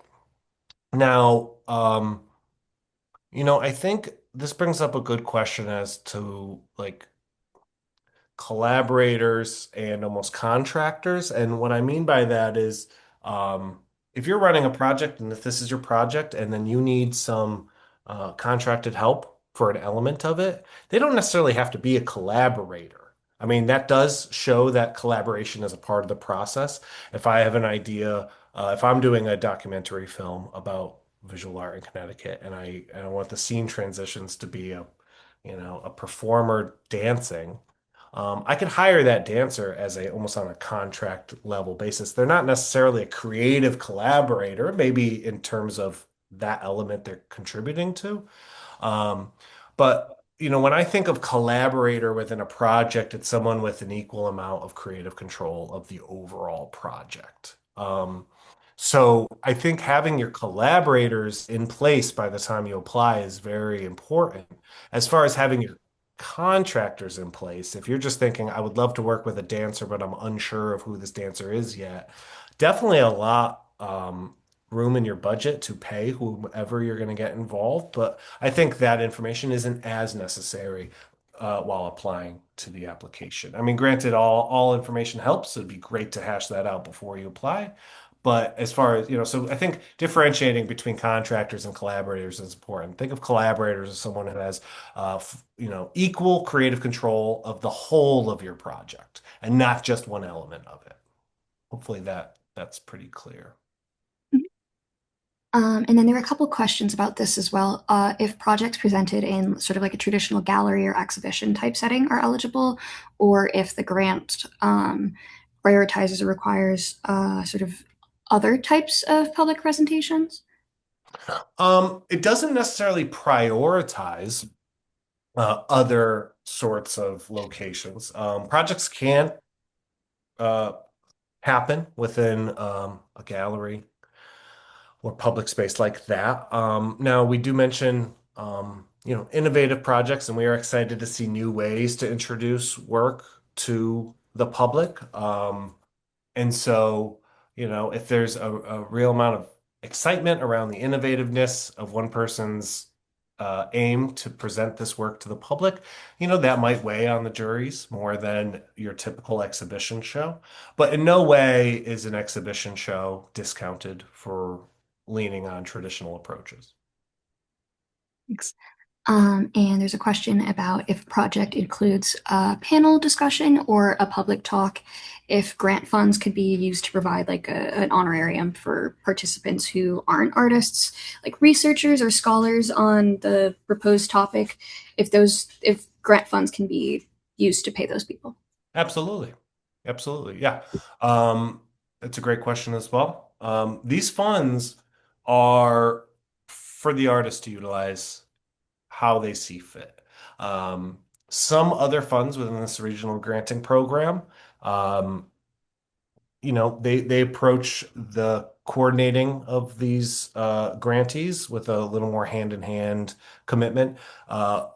Now, I think this brings up a good question as to like collaborators and almost contractors. And what I mean by that is, if you're running a project and if this is your project and then you need some contracted help for an element of it, they don't necessarily have to be a collaborator. I mean, that does show that collaboration is a part of the process. If I have an idea, if I'm doing a documentary film about visual art in Connecticut and I want the scene transitions to be a performer dancing, I could hire that dancer as a almost on a contract level basis. They're not necessarily a creative collaborator, maybe in terms of that element they're contributing to. Um, but when I think of collaborator within a project, it's someone with an equal amount of creative control of the overall project. So I think having your collaborators in place by the time you apply is very important. As far as having your contractors in place, if you're just thinking, I would love to work with a dancer, but I'm unsure of who this dancer is yet, definitely a lot room in your budget to pay whomever you're going to get involved. But I think that information isn't as necessary while applying to the application. I mean, granted, all information helps. It'd be great to hash that out before you apply. But as far as, so I think differentiating between contractors and collaborators is important. Think of collaborators as someone who has, equal creative control of the whole of your project and not just one element of it. Hopefully that's pretty clear. And then there were a couple questions about this as well. If projects presented in sort of like a traditional gallery or exhibition type setting are eligible, or if the grant prioritizes or requires sort of other types of public presentations. It doesn't necessarily prioritize other sorts of locations. Projects can uh, happen within a gallery or public space like that. Now, we do mention, innovative projects, and we are excited to see new ways to introduce work to the public. And so, if there's a real amount of excitement around the innovativeness of one person's aim to present this work to the public, that might weigh on the juries more than your typical exhibition show. But in no way is an exhibition show discounted for leaning on traditional approaches. Thanks. And there's a question about if a project includes a panel discussion or a public talk, if grant funds could be used to provide like an honorarium for participants who aren't artists, like researchers or scholars on the proposed topic, if grant funds can be used to pay those people. Absolutely. Absolutely. Yeah. That's a great question as well. These funds are for the artist to utilize how they see fit. Some other funds within this regional granting program, um, they approach the coordinating of these grantees with a little more hand-in-hand commitment.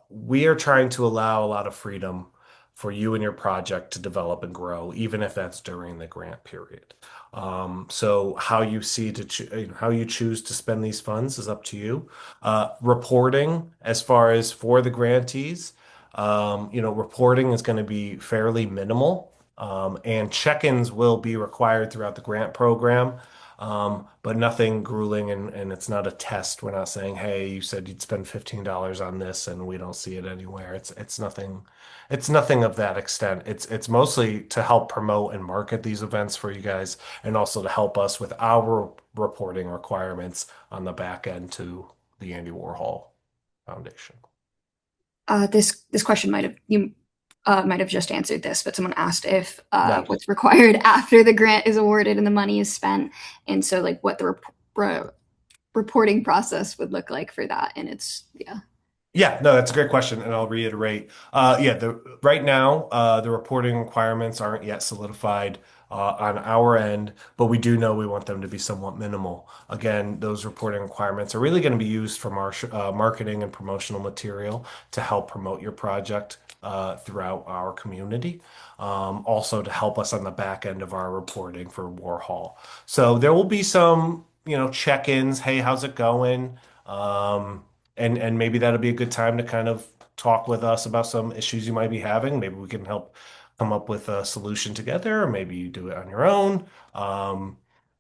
We are trying to allow a lot of freedom for you and your project to develop and grow, even if that's during the grant period. So how you see how you choose to spend these funds is up to you. Reporting, as far as for the grantees, reporting is going to be fairly minimal. And check-ins will be required throughout the grant program, but nothing grueling, and it's not a test. We're not saying, "Hey, you said you'd spend $15 on this, and we don't see it anywhere." It's nothing of that extent. It's mostly to help promote and market these events for you guys, and also to help us with our reporting requirements on the back end to the Andy Warhol Foundation. This question might have just answered this, but someone asked if Not what's required after the grant is awarded and the money is spent, and so like what the reporting process would look like for that. And it's yeah. Yeah, no, that's a great question, and I'll reiterate. Yeah, right now, the reporting requirements aren't yet solidified on our end, but we do know we want them to be somewhat minimal. Again, those reporting requirements are really going to be used from our marketing and promotional material to help promote your project throughout our community. Also to help us on the back end of our reporting for Warhol. So there will be some, check-ins. Hey, how's it going? And maybe that'll be a good time to kind of talk with us about some issues you might be having. Maybe we can help come up with a solution together, or maybe you do it on your own.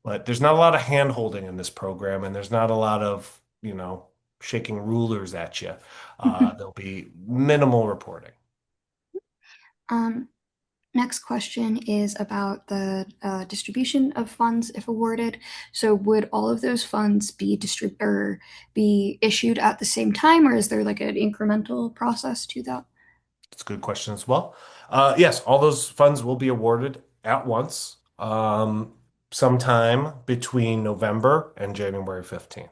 But there's not a lot of hand holding in this program, and there's not a lot of, shaking rulers at you. There'll be minimal reporting. um, Next question is about the distribution of funds if awarded. So would all of those funds be issued at the same time, or is there like an incremental process to that? It's a good question as well. Yes, all those funds will be awarded at once, sometime between November and January 15th.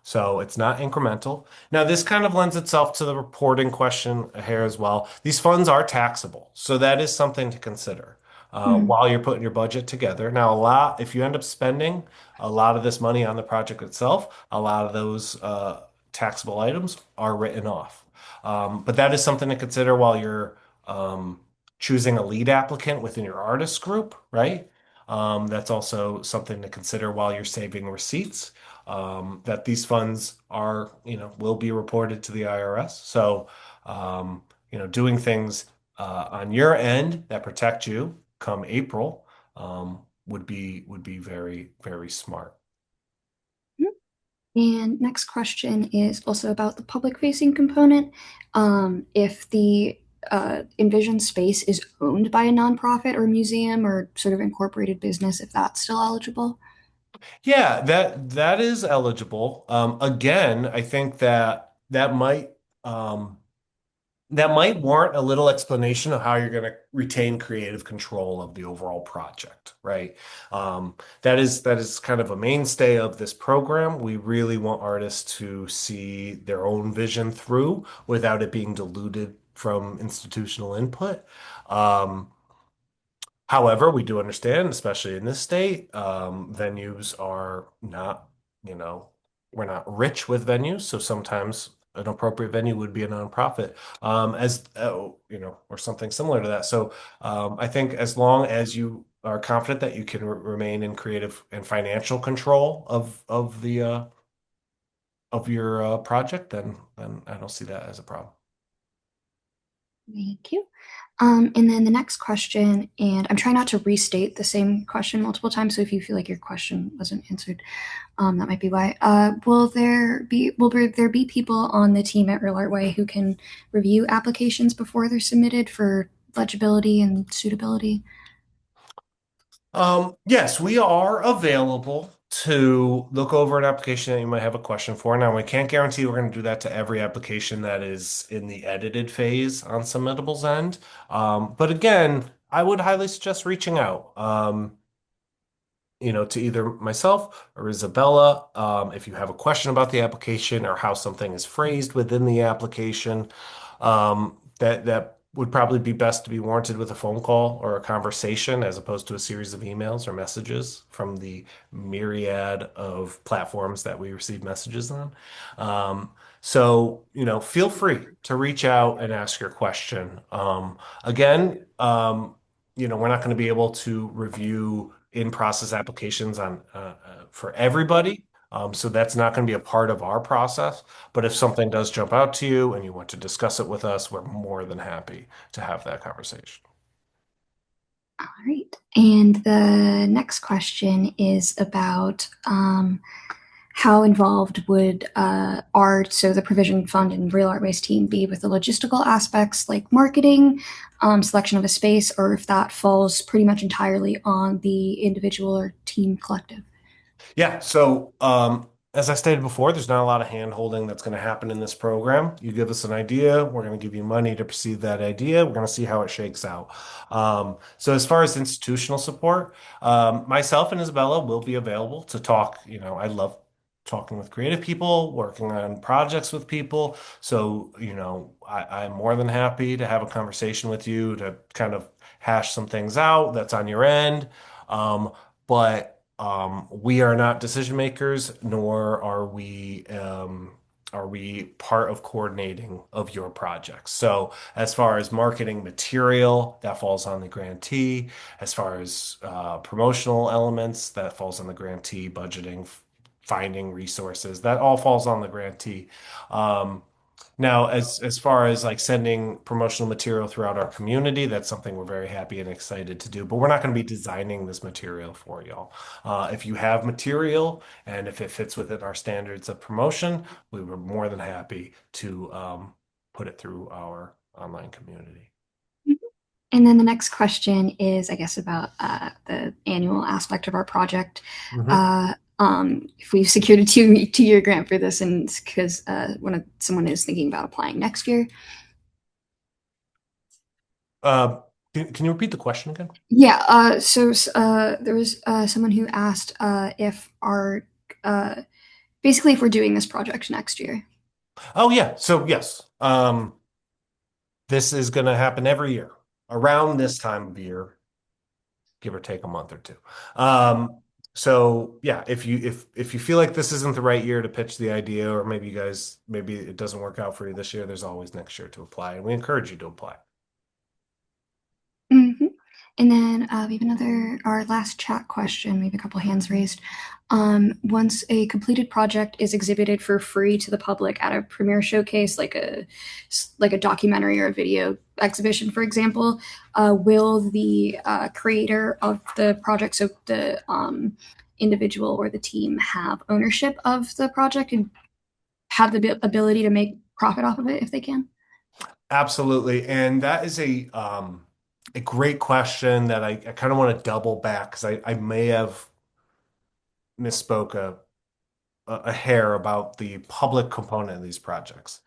So it's not incremental. Now, this kind of lends itself to the reporting question here as well. These funds are taxable, so that is something to consider Mhm. while you're putting your budget together. Now, if you end up spending a lot of this money on the project itself, a lot of those taxable items are written off. But that is something to consider while you're um, choosing a lead applicant within your artist group, right? That's also something to consider while you're saving receipts. That these funds are, will be reported to the IRS. So, doing things on your end that protect you come April would be very, very smart. And next question is also about the public facing component. If the envisioned space is owned by a nonprofit or museum or sort of incorporated business, if that's still eligible. Yeah, that is eligible. Again, I think um, that might warrant a little explanation of how you're going to retain creative control of the overall project, right? That is kind of a mainstay of this program. We really want artists to see their own vision through without it being diluted from institutional input. Um, However, we do understand, especially in this state, venues are not, you know, we're not rich with venues, so sometimes an appropriate venue would be a nonprofit, as or something similar to that. So, I think as long as you are confident that you can remain in creative and financial control of your project, then I don't see that as a problem. Thank you. And then the next question, and I'm trying not to restate the same question multiple times. So if you feel like your question wasn't answered, that might be why. Will there be people on the team at Real Art Way who can review applications before they're submitted for legibility and suitability? Yes, we are available to look over an application that you might have a question for. Now, we can't guarantee we're going to do that to every application that is in the edited phase on Submittable's end. But again, I would highly suggest reaching out. To either myself or Isabella, if you have a question about the application or how something is phrased within the application, that would probably be best to be warranted with a phone call or a conversation as opposed to a series of emails or messages from the myriad of platforms that we receive messages on. So, feel free to reach out and ask your question. Again, we're not going to be able to review in-process applications for everybody. So that's not going to be a part of our process. But if something does jump out to you and you want to discuss it with us, we're more than happy to have that conversation. All right. And the next question is about how involved would so the Provision Fund and Real Art Waste team be with the logistical aspects like marketing, selection of a space, or if that falls pretty much entirely on the individual or team collective? Yeah, so as I stated before, there's not a lot of hand-holding that's going to happen in this program. You give us an idea, we're going to give you money to proceed that idea. We're going to see how it shakes out. So as far as institutional support, myself and Isabella will be available to talk. I love talking with creative people, working on projects with people. So, I'm more than happy to have a conversation with you to kind of hash some things out that's on your end. But we are not decision makers, nor are we part of coordinating of your projects. So as far as marketing material, that falls on the grantee. As far as promotional elements, that falls on the grantee. Budgeting, finding resources, that all falls on the grantee. Um, Now, as far as like sending promotional material throughout our community, that's something we're very happy and excited to do. But we're not going to be designing this material for y'all. If you have material and if it fits within our standards of promotion, we were more than happy to put it through our online community. And then the next question is, I guess, about the annual aspect of our project. Mhm. If we've secured a two-year grant for this, and because someone is thinking about applying next year. Uh, can you repeat the question again? Yeah. There was someone who asked if our uh, basically if we're doing this project next year. Oh yeah. So yes, this is going to happen every year around this time of year, give or take a month or two. So yeah, if you feel like this isn't the right year to pitch the idea, or maybe it doesn't work out for you this year, there's always next year to apply, and we encourage you to apply. Hmm. And then we have our last chat question. We have a couple hands raised. Once a completed project is exhibited for free to the public at a premiere showcase, like a documentary or a video exhibition, for example, will the creator of the project, so the individual or the team, have ownership of the project and have the ability to make profit off of it if they can? Absolutely. And that is a great question that I kind of want to double back because I may have misspoke a hair about the public component of these projects.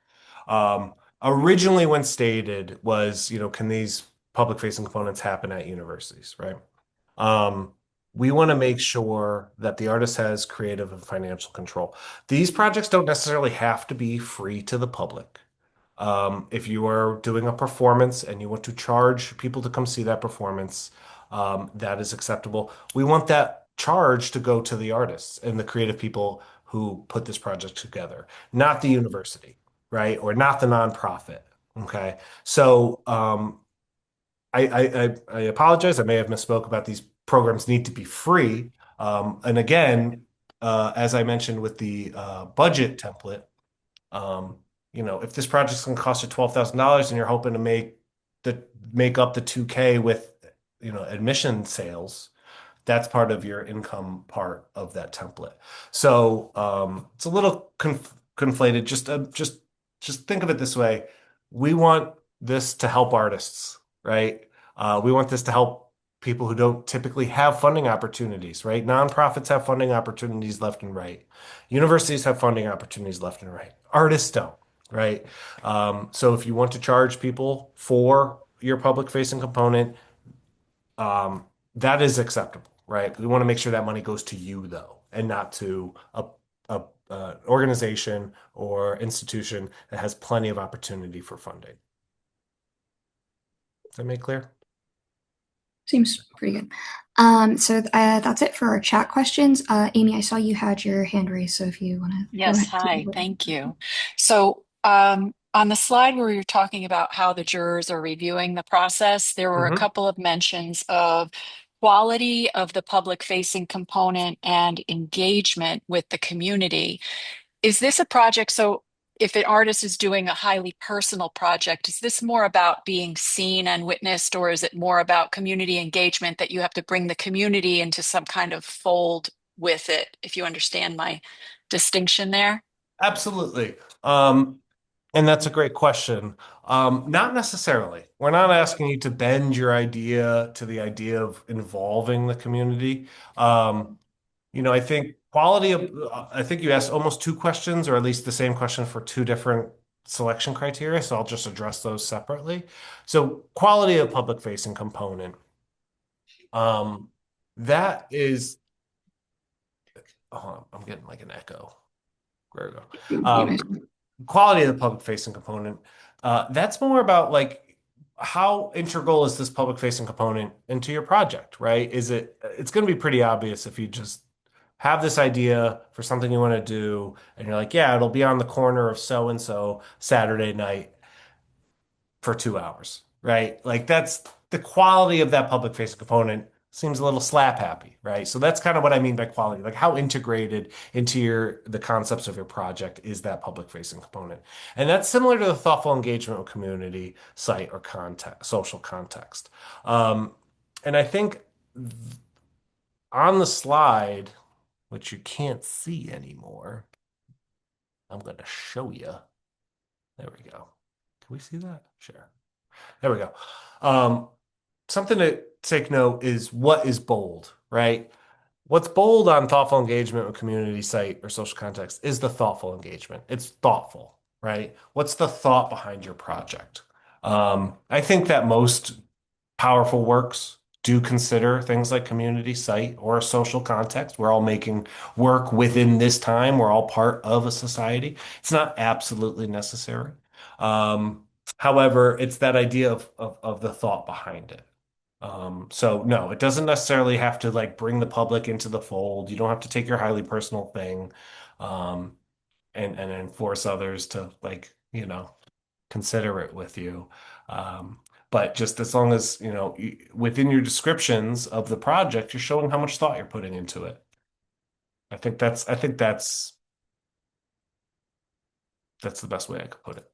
Originally, when stated was, can these public facing components happen at universities, right? Um, we want to make sure that the artist has creative and financial control. These projects don't necessarily have to be free to the public. If you are doing a performance and you want to charge people to come see that performance, that is acceptable. We want that charge to go to the artists and the creative people who put this project together, not the university, right? Or not the nonprofit. Okay. So I apologize. I may have misspoke about these programs need to be free. And again, as I mentioned with the budget template, um, if this project's going to cost you $12,000 and you're hoping to the make up the 2K with, admission sales, that's part of your income part of that template. So it's a little conflated. Just think of it this way. We want this to help artists, right? We want this to help people who don't typically have funding opportunities, right? Nonprofits have funding opportunities left and right. Universities have funding opportunities left and right. Artists don't, right? So if you want to charge people for your public facing component, um, that is acceptable, right? We want to make sure that money goes to you though, and not to a organization or institution that has plenty of opportunity for funding. Does that make clear? Seems pretty good. So that's it for our chat questions. Amy, I saw you had your hand raised, so if you want to go Yes, ahead. hi, thank you. So, on the slide where you're talking about how the jurors are reviewing the process, there were a Hmm. couple of mentions of quality of the public facing component and engagement with the community. Is this a project? So, if an artist is doing a highly personal project, is this more about being seen and witnessed, or is it more about community engagement that you have to bring the community into some kind of fold with it, if you understand my distinction there? Absolutely. Um, and that's a great question. Not necessarily. We're not asking you to bend your idea to the idea of involving the community. Um, I think you asked almost two questions, or at least the same question for two different selection criteria. So I'll just address those separately. So quality of public facing component. Um, that is, I'm getting like an echo. There we go. Quality of the public facing component. That's more about like how integral is this public facing component into your project, right? It's going to be pretty obvious if you just have this idea for something you want to do and you're like, yeah, it'll be on the corner of so and so Saturday night for 2 hours, right? Like that's the quality of that public facing component seems a little slap happy, right? So that's kind of what I mean by quality. Like how integrated into the concepts of your project is that public facing component. And that's similar to the thoughtful engagement with community, site, or context, social context. Um, and I think on the slide, which you can't see anymore, I'm going to show you. There we go. Can we see that? Sure. There we go. Um, Something to take note is what is bold, right? What's bold on thoughtful engagement with community site or social context is the thoughtful engagement. It's thoughtful, right? What's the thought behind your project? I think that most powerful works do consider things like community site or a social context. We're all making work within this time. We're all part of a society. It's not absolutely necessary. Um, However, it's that idea of the thought behind it. So no, it doesn't necessarily have to like bring the public into the fold. You don't have to take your highly personal thing, um, and force others to like, consider it with you. Um, but just as long as, within your descriptions of the project, you're showing how much thought you're putting into it. I think that's the best way I could put it.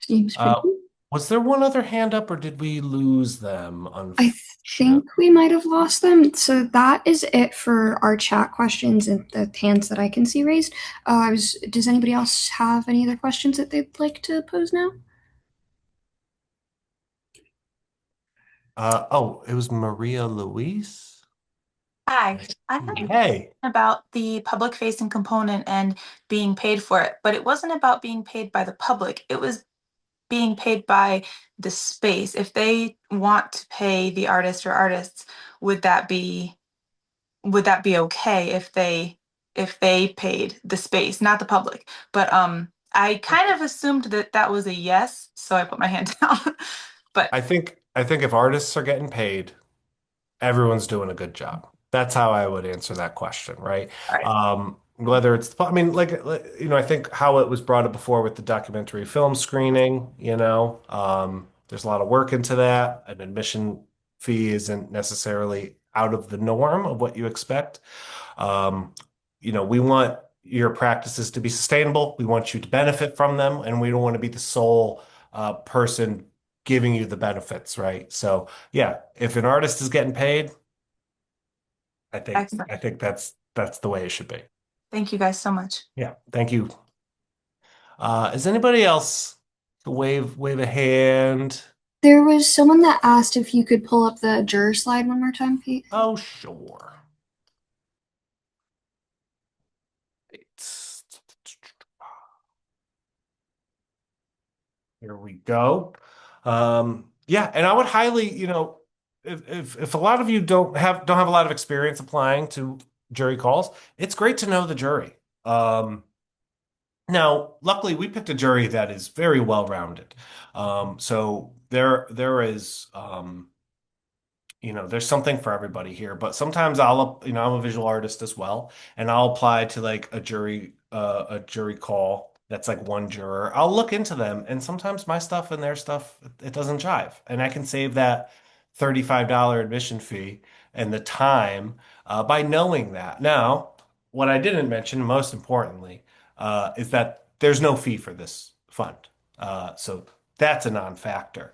Seems pretty Uh, good. was there one other hand up or did we lose them? I Unfortunately. think we might have lost them. So that is it for our chat questions and the hands that I can see raised. Does anybody else have any other questions that they'd like to pose now? Oh, it was Maria Louise. Hi, I have a question Hey. about the public facing component and being paid for it, but it wasn't about being paid by the public. It was being paid by the space. If they want to pay the artist or artists, would that be would that be okay if they paid the space, not the public? But I kind of assumed that that was a yes, so I put my hand down. But I think if artists are getting paid, everyone's doing a good job. That's how I would answer that question, right? all right. Whether it's, I mean, I think how it was brought up before with the documentary film screening, there's a lot of work into that. An admission fee isn't necessarily out of the norm of what you expect. Um, we want your practices to be sustainable. We want you to benefit from them, and we don't want to be the sole person giving you the benefits, right? So, yeah, if an artist is getting paid, I think Excellent. I think that's the way it should be. Thank you guys so much. Yeah, thank you. Is anybody else wave a hand? There was someone that asked if you could pull up the juror slide one more time, Pete. Oh, sure. Here we go. Yeah, and I would highly, if a lot of you don't have a lot of experience applying to jury calls, it's great to know the jury. Now, luckily, we picked a jury that is very well-rounded. So there is there's something for everybody here, but sometimes I'm a visual artist as well, and I'll apply to like a jury call that's like one juror. I'll look into them, and sometimes my stuff and their stuff, it doesn't jive, and I can save that $35 admission fee and the time by knowing that. Now, what I didn't mention, most importantly, is that there's no fee for this fund. So that's a non-factor.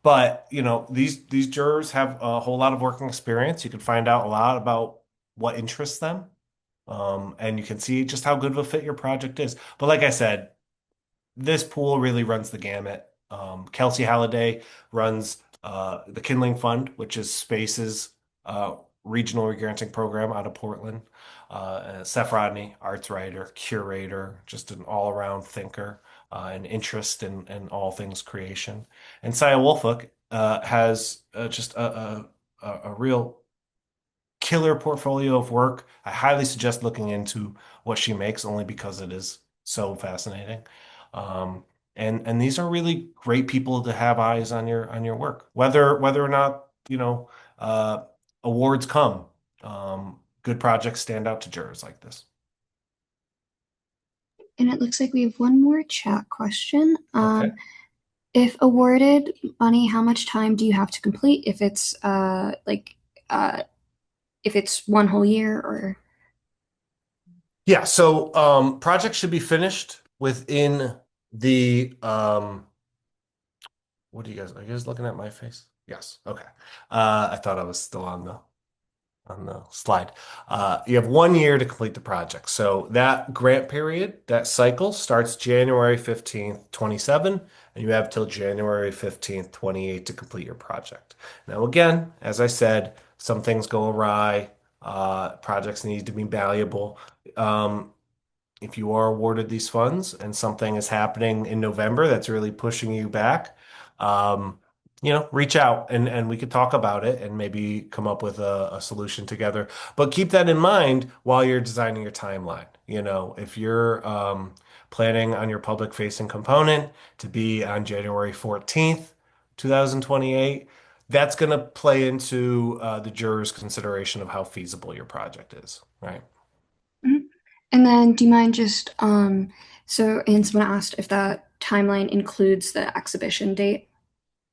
But these jurors have a whole lot of working experience. You can find out a lot about what interests them, and you can see just how good of a fit your project is. But like I said, this pool really runs the gamut. Kelsey Halliday runs the Kindling Fund, which is Space's regional granting program out of Portland. And Seth Rodney, arts writer, curator, just an all-around thinker, an interest in all things creation. And Saya Wolfuk has just a real killer portfolio of work. I highly suggest looking into what she makes only because it is so fascinating. Um, and these are really great people to have eyes on your work, whether or not, uh, awards come. Good projects stand out to jurors like this. And it looks like we have one more chat question. Okay. If awarded money, how much time do you have to complete? If it's uh if it's one whole year or Yeah, so projects should be finished within the what are you guys looking at my face? Yes. Okay. I thought I was still on the slide. You have 1 year to complete the project. So that grant period, that cycle starts January 15th, 27, and you have till January 15th, 28 to complete your project. Now, again, as I said, some things go awry. Projects need to be valuable. Um, if you are awarded these funds and something is happening in November that's really pushing you back, um, reach out and we could talk about it and maybe come up with a solution together. But keep that in mind while you're designing your timeline. If you're planning on your public facing component to be on January 14th, 2028. That's going to play into the jurors' consideration of how feasible your project is, right? Mhm. And then do you mind just and someone asked if that timeline includes the exhibition date,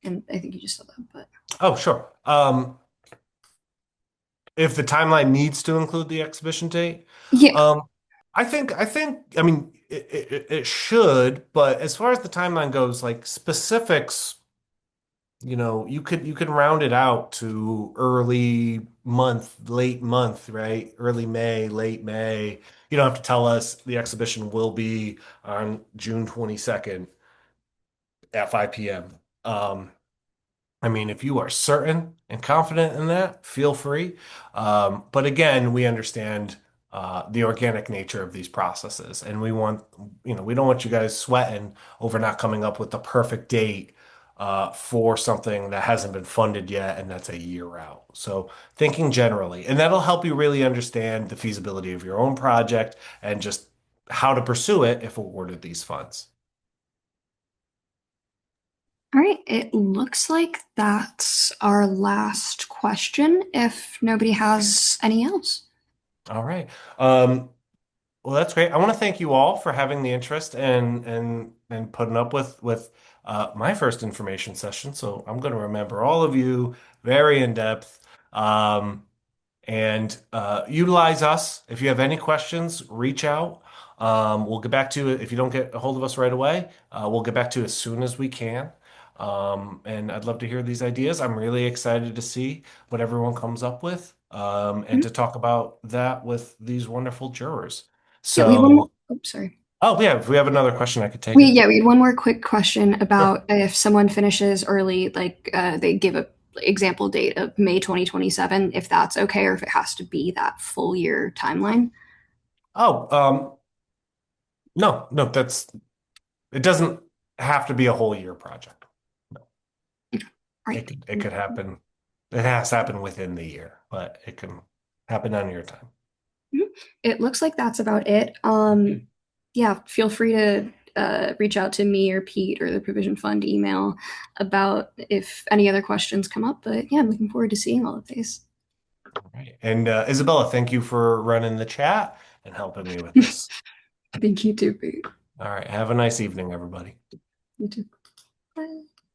and I think you just said that, but Oh, sure. If the timeline needs to include the exhibition date, yeah. um, I mean, it should, but as far as the timeline goes, like specifics, you could round it out to early month, late month, right? Early May, late May. You don't have to tell us the exhibition will be on June 22nd at 5 p.m. I mean, if you are certain and confident in that, feel free. But again, we understand the organic nature of these processes, and we don't want you guys sweating over not coming up with the perfect date for something that hasn't been funded yet, and that's a year out. So thinking generally, and that'll help you really understand the feasibility of your own project and just how to pursue it if awarded these funds. All right, it looks like that's our last question, if nobody has any else. All right. Um, Well, that's great. I want to thank you all for having the interest and putting up with my first information session. So I'm going to remember all of you very in depth. And utilize us. If you have any questions, reach out. We'll get back to it. If you don't get a hold of us right away, we'll get back to you as soon as we can. And I'd love to hear these ideas. I'm really excited to see what everyone comes up with, and Mhm. to talk about that with these wonderful jurors. Yeah, we had one more. So, Oh, sorry. oh yeah, if we have another question, I could take it. We had one more quick question Sure. about if someone finishes early, like they give a example date of May 2027, if that's okay, or if it has to be that full year timeline. Oh, no, no, it doesn't have to be a whole year project. All right. It could happen. It has happened within the year, but it can happen on your time. Mhm. It looks like that's about it. Okay. Yeah, feel free to reach out to me or Pete or the Provision Fund email about if any other questions come up. But yeah, I'm looking forward to seeing all of these. All right. And Isabella, thank you for running the chat and helping me with this. Thank you too, Pete. All right. Have a nice evening, everybody. You too.